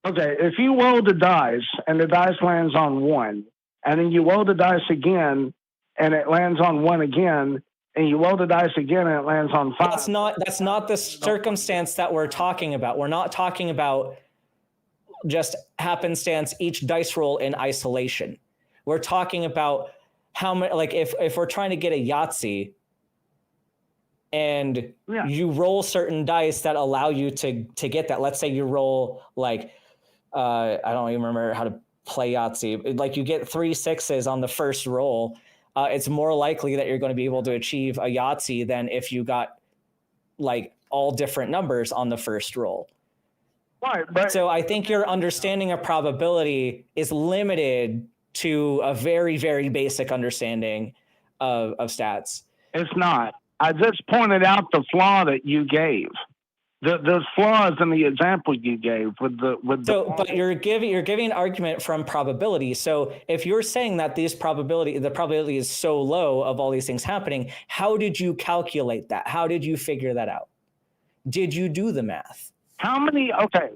S6: Okay, if you roll the dice and the dice lands on 1, and then you roll the dice again and it lands on 1 again, and you roll the dice again and it lands on 5.
S2: That's not the circumstance that we're talking about. We're not talking about just happenstance, each dice roll in isolation. We're talking about how many, like if we're trying to get a Yahtzee and you roll certain dice that allow you to get that. Let's say you roll like, I don't even remember how to play Yahtzee. Like you get 3 6s on the first roll. It's more likely that you're going to be able to achieve a Yahtzee than if you got like all different numbers on the first roll.
S6: Right, but
S2: so I think your understanding of probability is limited to a very, very basic understanding of stats.
S6: It's not. I just pointed out the flaw that you gave. There's flaws in the example you gave
S2: but you're giving an argument from probability. So if you're saying that the probability is so low of all these things happening, how did you calculate that? How did you figure that out? Did you do the math?
S6: How many? Okay.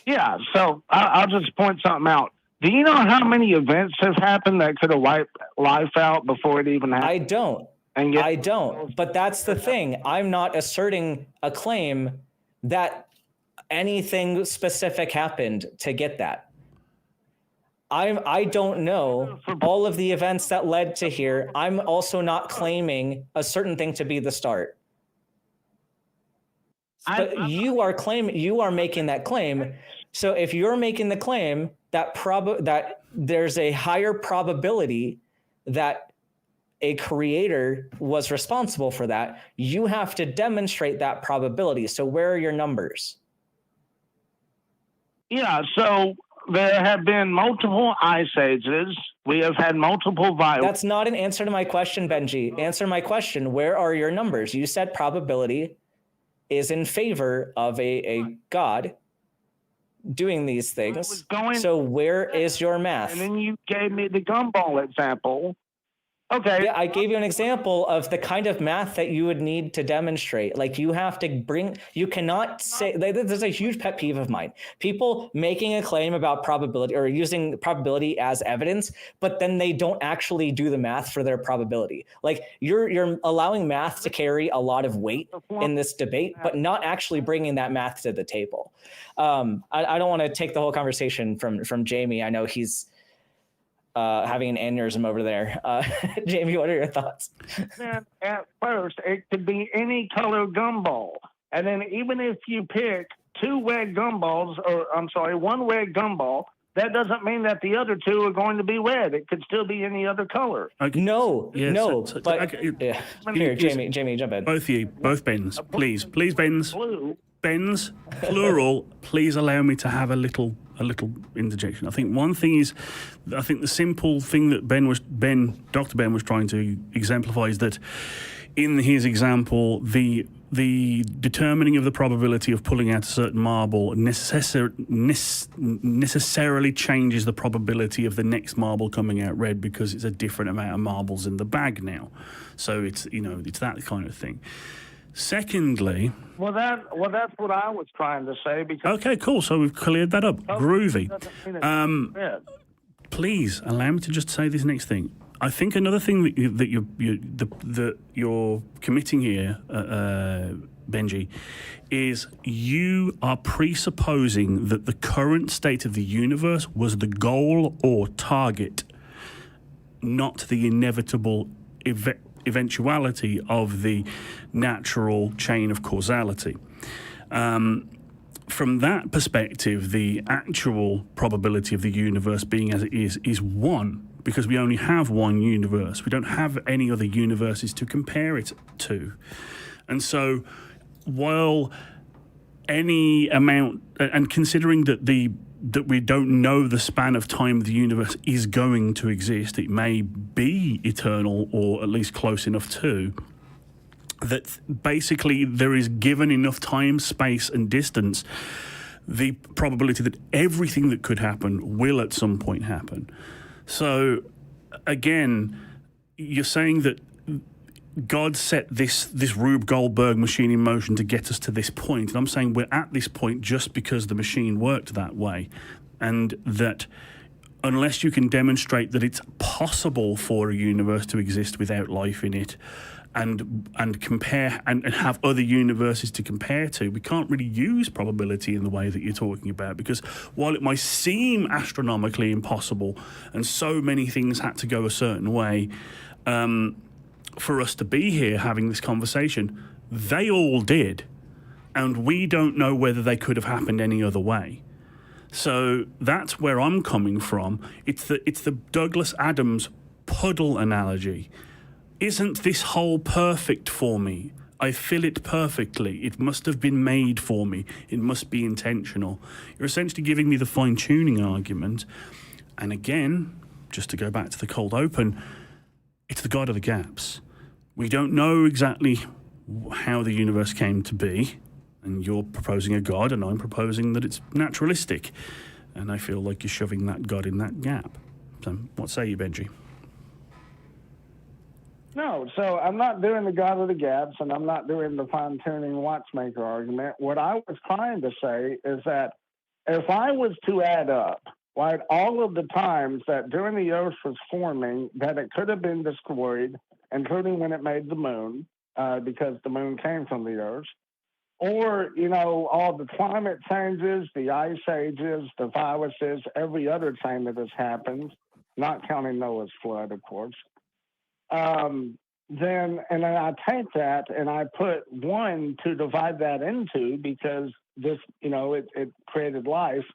S6: Yeah. So I'll just point something out. Do you know how many events have happened that could have wiped life out before it even happened?
S2: I don't. I don't. But that's the thing. I'm not asserting a claim that anything specific happened to get that. I don't know all of the events that led to here. I'm also not claiming a certain thing to be the start. But you are making that claim. So if you're making the claim that that there's a higher probability that a creator was responsible for that, you have to demonstrate that probability. So where are your numbers?
S6: Yeah, so there have been multiple ice ages. We have had multiple viruses.
S2: That's not an answer to my question, Benji. Answer my question. Where are your numbers? You said probability is in favor of a god doing these things. So where is your math?
S6: And then you gave me the gumball example. Okay.
S2: Yeah, I gave you an example of the kind of math that you would need to demonstrate. Like you have to you cannot say, there's a huge pet peeve of mine. People making a claim about probability or using probability as evidence, but then they don't actually do the math for their probability. Like you're allowing math to carry a lot of weight in this debate, but not actually bringing that math to the table. I don't want to take the whole conversation from Jamie. I know he's having an aneurysm over there. Jamie, what are your thoughts?
S6: Man, at first, it could be any color gumball. And then even if you pick one red gumball, that doesn't mean that the other 2 are going to be red. It could still be any other color.
S1: Okay.
S2: No. Here, Jamie, jump in.
S1: Both of you, both Bens, please, Bens.
S6: Blue.
S1: Bens, plural, please allow me to have a little interjection. I think one thing is, I think the simple thing that Dr. Ben was trying to exemplify is that in his example, the determining of the probability of pulling out a certain marble necessarily changes the probability of the next marble coming out red because it's a different amount of marbles in the bag now. So it's that kind of thing. Secondly,
S6: well, that's what I was trying to say. Because
S1: okay, cool. So we've cleared that up. Groovy. Please allow me to just say this next thing. I think another thing that you're committing here, Benji, is you are presupposing that the current state of the universe was the goal or target, not the inevitable eventuality of the natural chain of causality. From that perspective, the actual probability of the universe being as it is 1, because we only have one universe. We don't have any other universes to compare it to. And so while any amount, and considering that we don't know the span of time the universe is going to exist, it may be eternal or at least close enough to, that basically there is given enough time, space and distance, the probability that everything that could happen will at some point happen. So again, you're saying that God set this Rube Goldberg machine in motion to get us to this point. And I'm saying we're at this point just because the machine worked that way. And that unless you can demonstrate that it's possible for a universe to exist without life in it, and compare and have other universes to compare to, we can't really use probability in the way that you're talking about, because while it might seem astronomically impossible and so many things had to go a certain way for us to be here having this conversation, they all did, and we don't know whether they could have happened any other way. So that's where I'm coming from. It's the Douglas Adams puddle analogy. Isn't this hole perfect for me? I fill it perfectly. It must have been made for me. It must be intentional. You're essentially giving me the fine-tuning argument. And again, just to go back to the cold open, it's the God of the gaps. We don't know exactly how the universe came to be. And you're proposing a God, and I'm proposing that it's naturalistic. And I feel like you're shoving that God in that gap. So what say you, Benji?
S6: No, so I'm not doing the God of the gaps, and I'm not doing the fine-tuning watchmaker argument. What I was trying to say is that if I was to add up, right, all of the times that during the Earth was forming, that it could have been destroyed, including when it made the moon, because the moon came from the Earth, or, all the climate changes, the ice ages, the viruses, every other thing that has happened, not counting Noah's flood, of course. Then I take that and I put 1 to divide that into, because this, it created life.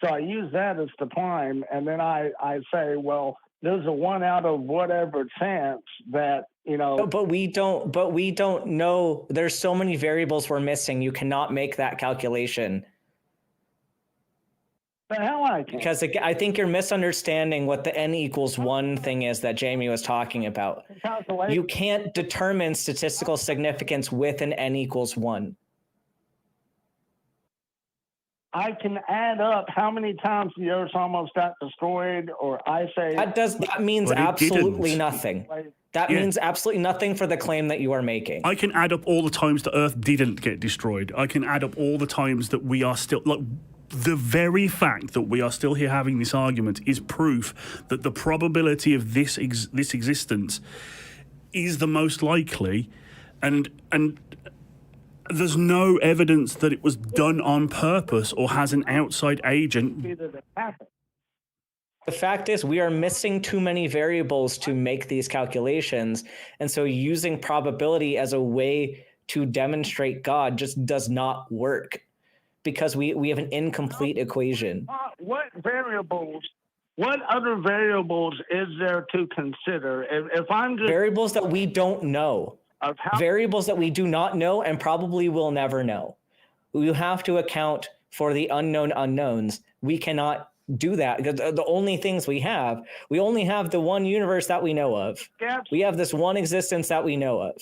S6: So I use that as the prime, and then I say, well, there's a 1 out of whatever chance that,
S2: But we don't know. There's so many variables we're missing. You cannot make that calculation.
S6: The hell I can.
S2: Because I think you're misunderstanding what the n equals 1 thing is that Jamie was talking about. You can't determine statistical significance with an n equals 1.
S6: I can add up how many times the Earth almost got destroyed, or I say
S2: that means absolutely nothing. That means absolutely nothing for the claim that you are making.
S1: I can add up all the times the Earth didn't get destroyed. I can add up all the times that we are still, like, the very fact that we are still here having this argument is proof that the probability of this existence is the most likely, and there's no evidence that it was done on purpose or has an outside agent.
S2: The fact is, we are missing too many variables to make these calculations, and so using probability as a way to demonstrate God just does not work, because we have an incomplete equation.
S6: What other variables is there to consider? If I'm just
S2: variables that we don't know, variables that we do not know and probably will never know. We have to account for the unknown unknowns. We cannot do that because the only things we only have the one universe that we know of. We have this one existence that we know of.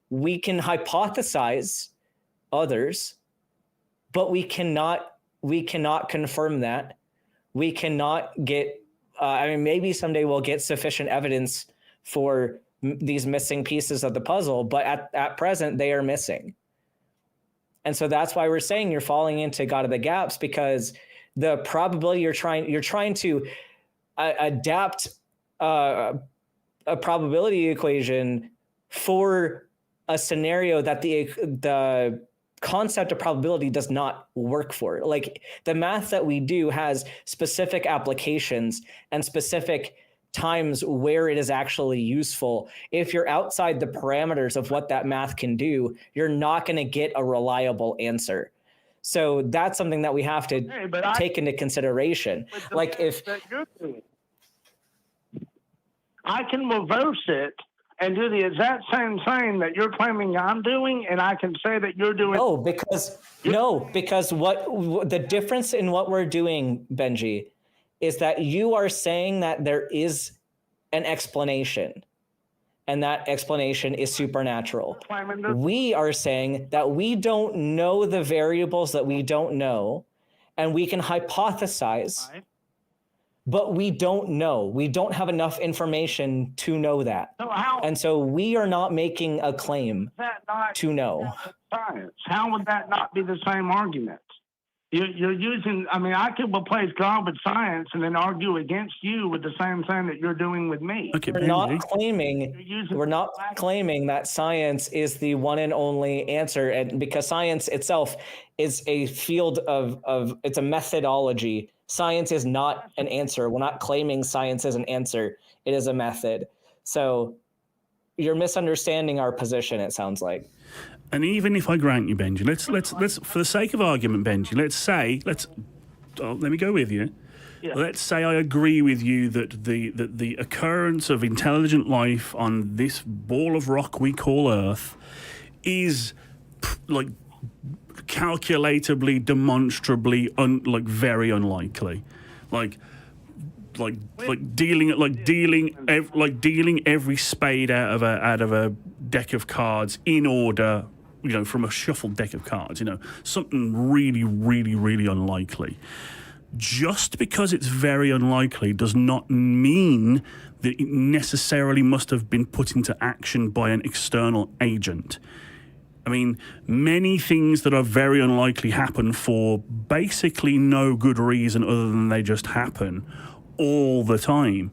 S2: We can hypothesize others, but we cannot confirm that. We cannot get, maybe someday we'll get sufficient evidence for these missing pieces of the puzzle, but at present they are missing. And so that's why we're saying you're falling into God of the gaps, because the probability you're trying to adapt a probability equation for a scenario that the concept of probability does not work for. Like, the math that we do has specific applications and specific times where it is actually useful. If you're outside the parameters of what that math can do, you're not going to get a reliable answer. So that's something that we have to take into consideration. Like, if
S6: I can reverse it and do the exact same thing that you're claiming I'm doing, and I can say that you're doing.
S2: Because what the difference in what we're doing, Benji, is that you are saying that there is an explanation, and that explanation is supernatural. We are saying that we don't know the variables that we don't know, and we can hypothesize but we don't know. We don't have enough information to know that. And so we are not making a claim to know.
S6: Science. How would that not be the same argument? You're using, I mean, I could replace God with science and then argue against you with the same thing that you're doing with me.
S1: Okay,
S2: we're not claiming that science is the one and only answer, and because science itself is a field of it's a methodology. Science is not an answer. We're not claiming science is an answer. It is a method. So you're misunderstanding our position, it sounds like.
S1: And even if I grant you, Benji, let's for the sake of argument, Benji, let me go with you. Yeah. Let's say I agree with you that the occurrence of intelligent life on this ball of rock we call Earth is like calculatably, demonstrably, very unlikely, like dealing every spade out of a deck of cards in order, from a shuffled deck of cards, something really, really, really unlikely. Just because it's very unlikely does not mean that it necessarily must have been put into action by an external agent. I mean, many things that are very unlikely happen for basically no good reason other than they just happen all the time.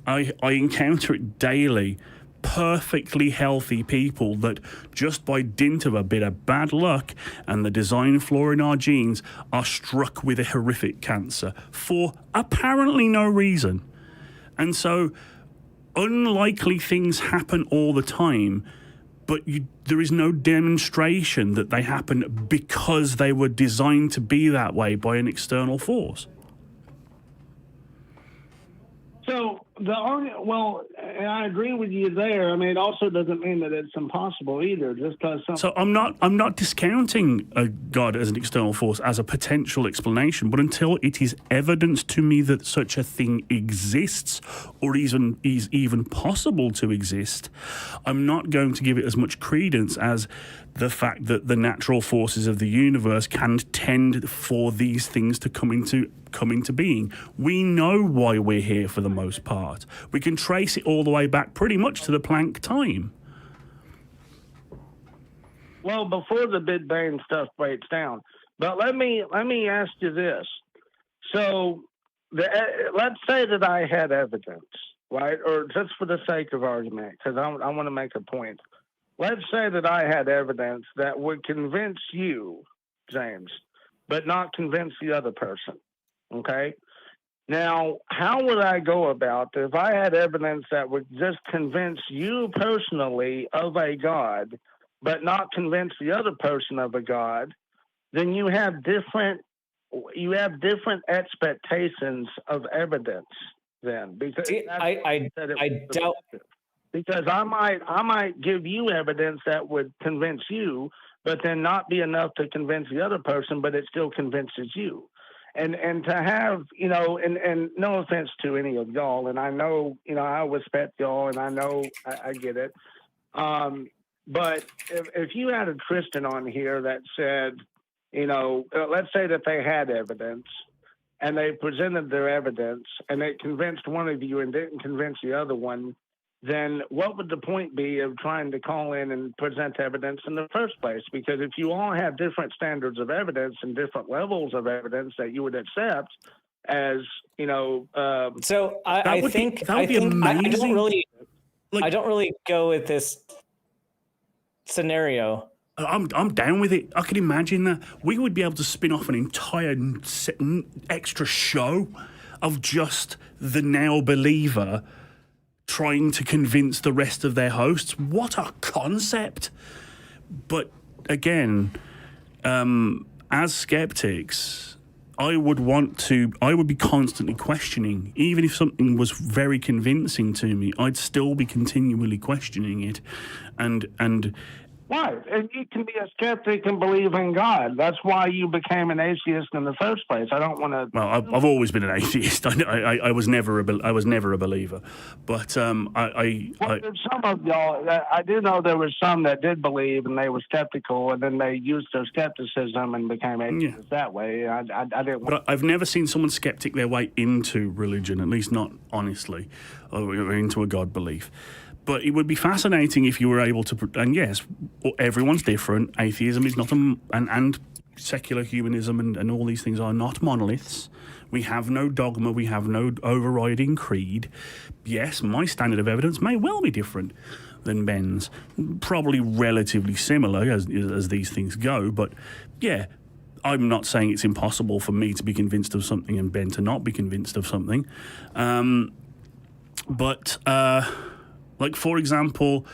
S1: I encounter it daily. Perfectly healthy people that just by dint of a bit of bad luck and the design flaw in our genes are struck with a horrific cancer for apparently no reason. And so unlikely things happen all the time, but there is no demonstration that they happen because they were designed to be that way by an external force.
S6: So and I agree with you there. I mean, it also doesn't mean that it's impossible either. Just because.
S1: So I'm not discounting a God as an external force as a potential explanation, but until it is evidence to me that such a thing exists or is even possible to exist, I'm not going to give it as much credence as the fact that the natural forces of the universe can tend for these things to come into being. We know why we're here for the most part. We can trace it all the way back pretty much to the Planck time.
S6: Well, before the Big Bang stuff breaks down. But let me ask you this. So let's say that I had evidence, right? Or just for the sake of argument, because I want to make a point. Let's say that I had evidence that would convince you, James, but not convince the other person. Okay? Now, how would I go about if I had evidence that would just convince you personally of a God, but not convince the other person of a God? Then you have different expectations of evidence. Then, because
S2: I doubt.
S6: Because I might give you evidence that would convince you, but then not be enough to convince the other person, but it still convinces you. And to have, and no offense to any of y'all, and I know, I respect y'all, and I know I get it. But if you had a Christian on here that said, let's say that they had evidence, and they presented their evidence, and it convinced one of you and didn't convince the other one, then what would the point be of trying to call in and present evidence in the first place? Because if you all have different standards of evidence and different levels of evidence that you would accept as,
S2: So I think I don't really go with this scenario.
S1: I'm down with it. I can imagine that. We would be able to spin off an entire extra show of just the now believer trying to convince the rest of their hosts. What a concept! But again, as skeptics, I would be constantly questioning. Even if something was very convincing to me, I'd still be continually questioning it. And
S6: Right, and you can be a skeptic and believe in God. That's why you became an atheist in the first place. I don't want to.
S1: Well, I've always been an atheist. I was never a believer, but
S6: There's some of y'all. I do know there were some that did believe, and they were skeptical, and then they used their skepticism and became atheists that way. I didn't.
S1: But I've never seen someone skeptic their way into religion, at least not honestly, or into a God belief. But it would be fascinating if you were able to, and yes, everyone's different. Atheism is not and secular humanism and all these things are not monoliths. We have no dogma, we have no overriding creed. Yes, my standard of evidence may well be different than Ben's, probably relatively similar as these things go, but yeah, I'm not saying it's impossible for me to be convinced of something and Ben to not be convinced of something. Like, for example,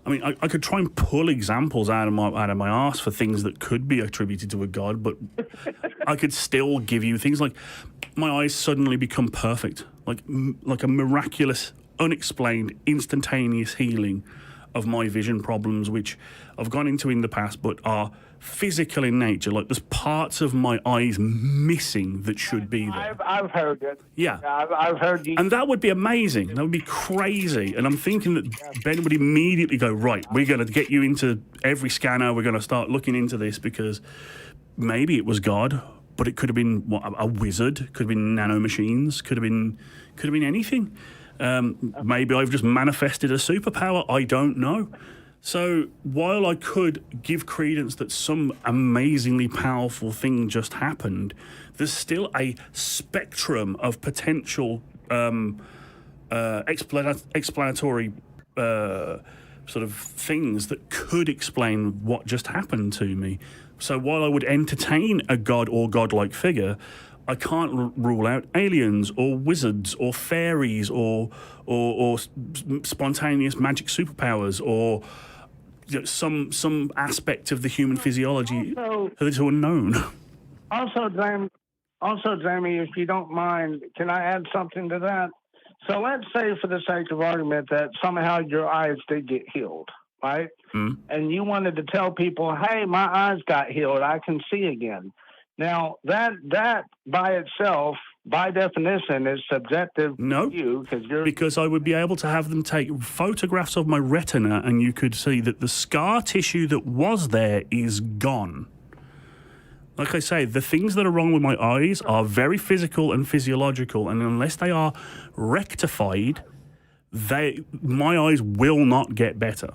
S1: I mean, I could try and pull examples out of my arse for things that could be attributed to a god, but I could still give you things like my eyes suddenly become perfect, like a miraculous, unexplained, instantaneous healing of my vision problems, which I've gone into in the past, but are physical in nature. Like there's parts of my eyes missing that should be there.
S6: I've heard it.
S1: Yeah.
S6: I've heard you.
S1: And that would be amazing. That would be crazy. And I'm thinking that Ben would immediately go, right, we're going to get you into every scanner. We're going to start looking into this because maybe it was God, but it could have been a wizard, could have been nanomachines, could have been anything. Maybe I've just manifested a superpower. I don't know. So while I could give credence that some amazingly powerful thing just happened, there's still a spectrum of potential explanatory sort of things that could explain what just happened to me. So while I would entertain a god or godlike figure, I can't rule out aliens or wizards or fairies or spontaneous magic superpowers or some aspect of the human physiology that is unknown.
S6: Also, Jamie, if you don't mind, can I add something to that? So let's say, for the sake of argument, that somehow your eyes did get healed, right?
S1: Mm.
S6: And you wanted to tell people, hey, my eyes got healed. I can see again. Now, that by itself, by definition, is subjective to you
S1: because I would be able to have them take photographs of my retina and you could see that the scar tissue that was there is gone. Like I say, the things that are wrong with my eyes are very physical and physiological, and unless they are rectified, my eyes will not get better.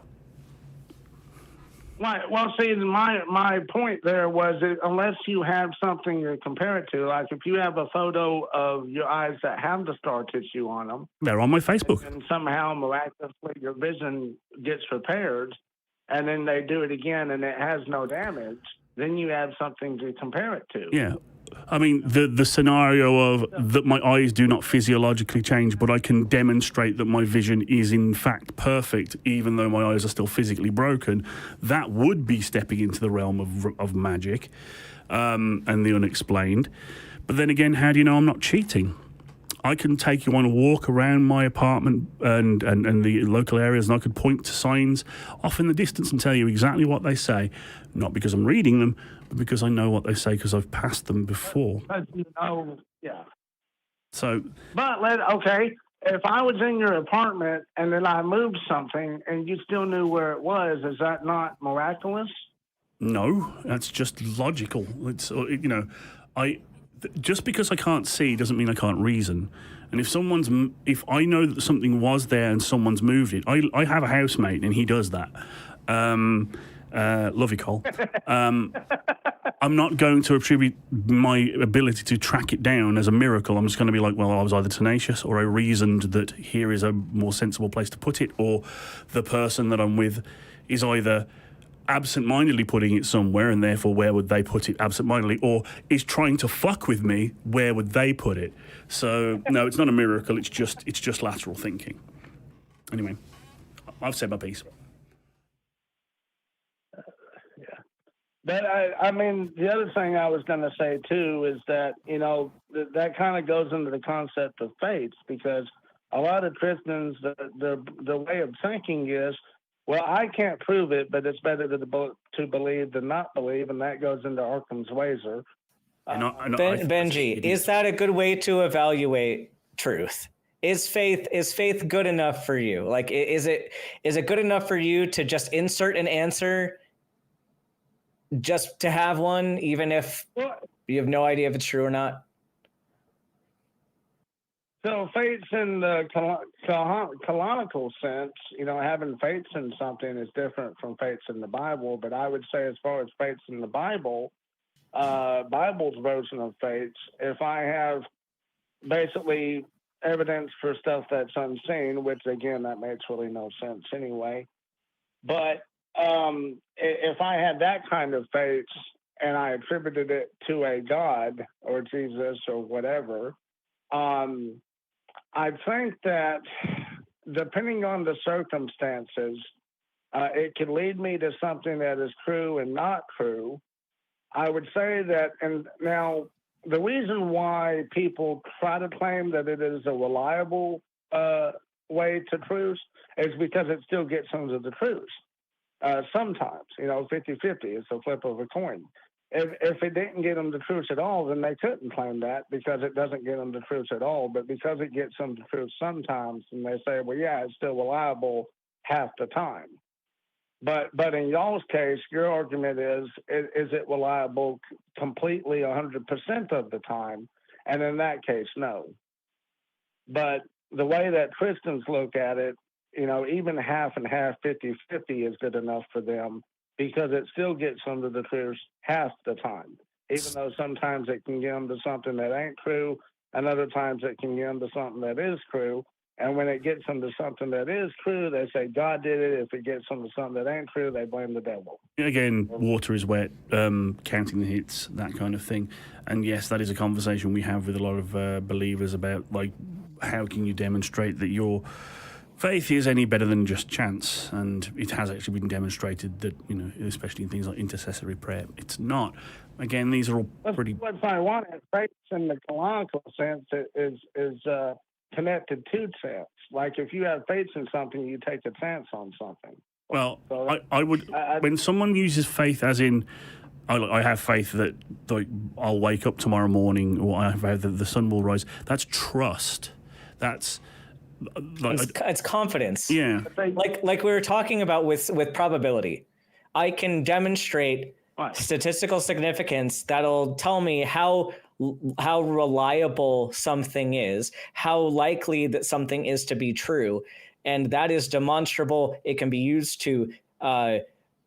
S6: Right. Well, see, my point there was that unless you have something to compare it to, like if you have a photo of your eyes that have the scar tissue on them.
S1: They're on my Facebook.
S6: And somehow, miraculously, your vision gets repaired, and then they do it again and it has no damage, then you have something to compare it to.
S1: Yeah. I mean, the scenario of that my eyes do not physiologically change, but I can demonstrate that my vision is in fact perfect, even though my eyes are still physically broken, that would be stepping into the realm of magic and the unexplained. But then again, how do you know I'm not cheating? I can take you on a walk around my apartment and the local areas, and I could point to signs off in the distance and tell you exactly what they say, not because I'm reading them, but because I know what they say because I've passed them before.
S6: Yeah.
S1: So.
S6: But if I was in your apartment and then I moved something and you still knew where it was, is that not miraculous?
S1: No, that's just logical. It's just because I can't see doesn't mean I can't reason. And if I know that something was there and someone's moved it, I have a housemate and he does that. Love you, Cole. I'm not going to attribute my ability to track it down as a miracle. I'm just going to be like, well, I was either tenacious or I reasoned that here is a more sensible place to put it, or the person that I'm with is either absent-mindedly putting it somewhere and therefore where would they put it absent-mindedly, or is trying to fuck with me, where would they put it? So no, it's not a miracle, it's just lateral thinking. Anyway, I've said my piece.
S6: But I mean, the other thing I was going to say too is that, that kind of goes into the concept of faith, because a lot of Christians, the way of thinking is, well, I can't prove it, but it's better to believe than not believe, and that goes into Occam's razor.
S2: Benji, is that a good way to evaluate truth? Is faith good enough for you? Like, is it good enough for you to just insert an answer, just to have one, even if you have no idea if it's true or not?
S6: So faith's in the canonical sense, having faith in something is different from faith in the Bible. But I would say, as far as faith in the Bible, Bible's version of faith, if I have basically evidence for stuff that's unseen, which again, that makes really no sense anyway. But if I had that kind of faith and I attributed it to a God or Jesus or whatever, I think that depending on the circumstances, it could lead me to something that is true and not true. I would say that, and now the reason why people try to claim that it is a reliable way to truth is because it still gets some of the truth. Sometimes, 50-50, it's a flip of a coin. If it didn't get them the truth at all, then they couldn't claim that because it doesn't get them the truth at all. But because it gets them the truth sometimes, and they say, well, yeah, it's still reliable half the time. But in y'all's case, your argument is it reliable completely 100% of the time? And in that case, no. But the way that Christians look at it, even half and half, 50-50 is good enough for them, because it still gets them to the truth half the time, even though sometimes it can get them to something that ain't true, and other times it can get them to something that is true. And when it gets them to something that is true, they say God did it. If it gets them to something that ain't true, they blame the devil.
S1: Again, water is wet, counting the hits, that kind of thing. And yes, that is a conversation we have with a lot of believers about, like, how can you demonstrate that your faith is any better than just chance? And it has actually been demonstrated that, especially in things like intercessory prayer, it's not. Again, these are all pretty...
S6: What I want is faith in the canonical sense is connected to chance. Like, if you have faith in something, you take a chance on something.
S1: Well, so I would... when someone uses faith as in, I have faith that I'll wake up tomorrow morning, or I have faith that the sun will rise, that's trust. That's...
S2: it's confidence.
S1: Yeah.
S2: Like we were talking about with probability. I can demonstrate statistical significance that'll tell me how reliable something is, how likely that something is to be true. And that is demonstrable. It can be used to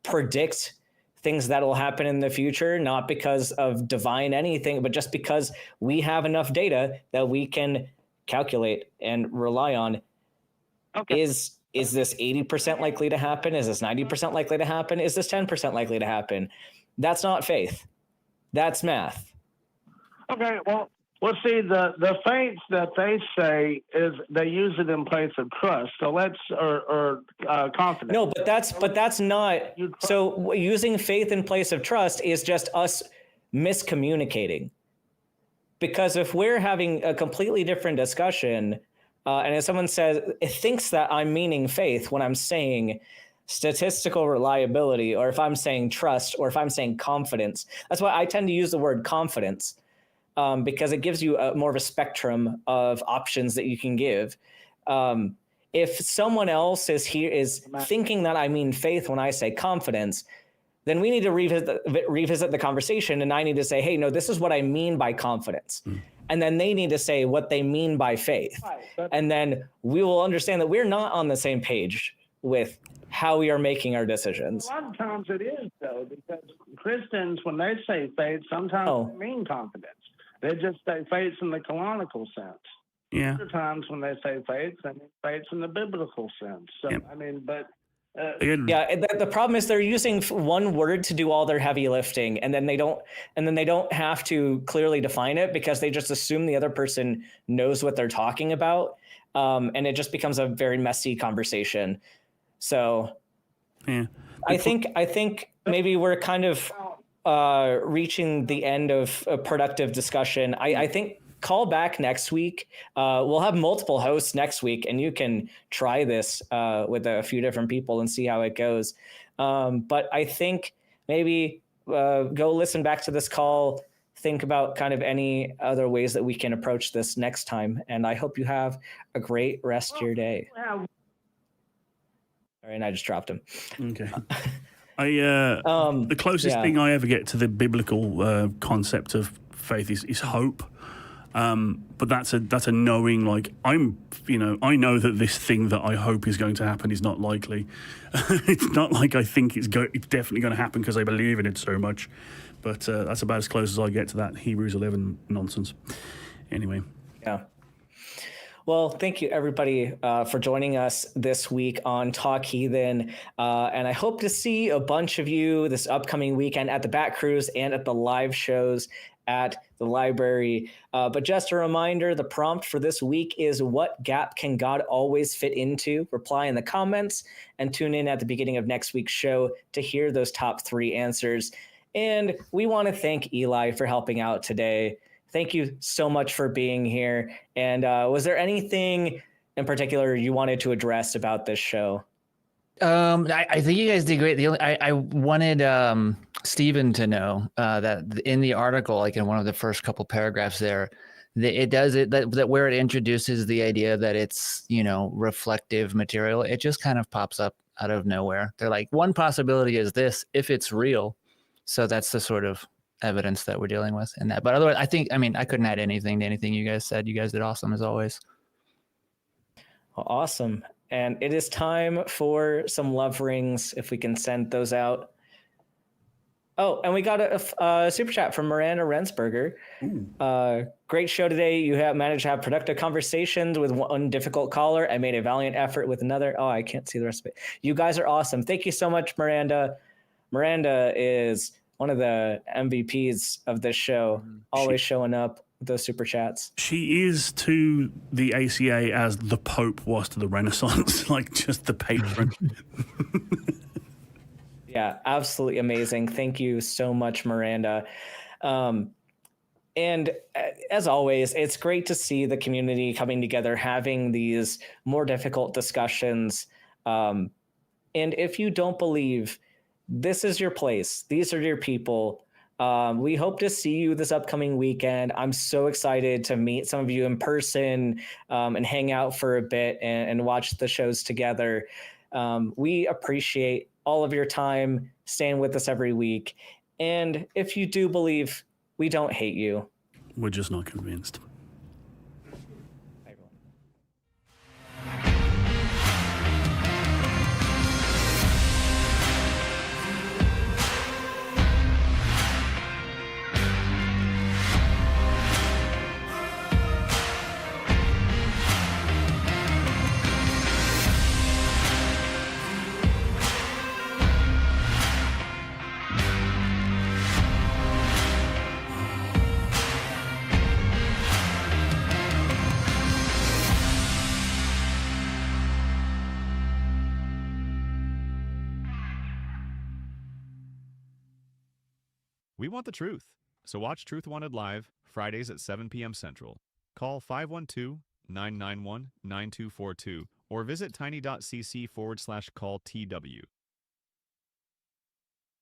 S2: predict things that will happen in the future, not because of divine anything, but just because we have enough data that we can calculate and rely on. Okay. Is this 80% likely to happen? Is this 90% likely to happen? Is this 10% likely to happen? That's not faith. That's math.
S6: Okay, well, see, the faith that they say is they use it in place of trust. So or confidence.
S2: No, but that's not. So using faith in place of trust is just us miscommunicating. Because if we're having a completely different discussion, and if someone says it thinks that I'm meaning faith when I'm saying statistical reliability, or if I'm saying trust, or if I'm saying confidence, that's why I tend to use the word confidence, because it gives you more of a spectrum of options that you can give. If someone else is thinking that I mean faith when I say confidence, then we need to revisit the conversation, and I need to say, hey, no, this is what I mean by confidence. And then they need to say what they mean by faith. And then we will understand that we're not on the same page with how we are making our decisions.
S6: A lot of times it is, though, because Christians, when they say faith, sometimes they mean confidence. They just say faith in the canonical sense.
S1: Yeah.
S6: Other times when they say faith, they mean faith in the biblical sense. So,
S1: yep.
S6: I mean, but...
S2: the problem is they're using one word to do all their heavy lifting, and then they don't have to clearly define it because they just assume the other person knows what they're talking about, and it just becomes a very messy conversation. So,
S1: yeah,
S2: I think maybe we're kind of reaching the end of a productive discussion. I think call back next week. We'll have multiple hosts next week, and you can try this with a few different people and see how it goes. But I think maybe go listen back to this call, think about kind of any other ways that we can approach this next time. And I hope you have a great rest of your day. All right, and I just dropped him.
S1: Okay. The closest thing I ever get to the biblical concept of faith is hope. But that's a knowing, like, I know that this thing that I hope is going to happen is not likely. It's not like I think it's definitely going to happen because I believe in it so much. But that's about as close as I get to that Hebrews 11 nonsense. Anyway.
S2: Yeah. Well, thank you, everybody, for joining us this week on Talk Heathen. And I hope to see a bunch of you this upcoming weekend at the Bat Cruise and at the live shows at the library. But just a reminder, the prompt for this week is, what gap can God always fit into? Reply in the comments and tune in at the beginning of next week's show to hear those top 3 answers. And we want to thank Eli for helping out today. Thank you so much for being here. And was there anything in particular you wanted to address about this show?
S3: I think you guys did great. I wanted Stephen to know that in the article, like in one of the first couple paragraphs there, that where it introduces the idea that it's, reflective material, it just kind of pops up out of nowhere. They're like, one possibility is this, if it's real. So that's the sort of evidence that we're dealing with in that. But otherwise, I couldn't add anything to anything you guys said. You guys did awesome as always.
S2: Well, awesome. And it is time for some love rings, if we can send those out. Oh, and we got a super chat from Miranda Rensberger. Great show today. You have managed to have productive conversations with one difficult caller and made a valiant effort with another. Oh, I can't see the rest of it. You guys are awesome. Thank you so much, Miranda. Miranda is one of the MVPs of this show, always showing up with those super chats.
S1: She is to the ACA as the Pope was to the Renaissance, like just the patron.
S2: Yeah, absolutely amazing. Thank you so much, Miranda. And as always, it's great to see the community coming together, having these more difficult discussions. And if you don't believe, this is your place. These are your people. We hope to see you this upcoming weekend. I'm so excited to meet some of you in person and hang out for a bit and watch the shows together. We appreciate all of your time, staying with us every week. And if you do believe, we don't hate you.
S1: We're just not convinced.
S7: We want the truth. So watch Truth Wanted live, Fridays at 7 p.m. Central. Call 512-991-9242 or visit tiny.cc/call TW.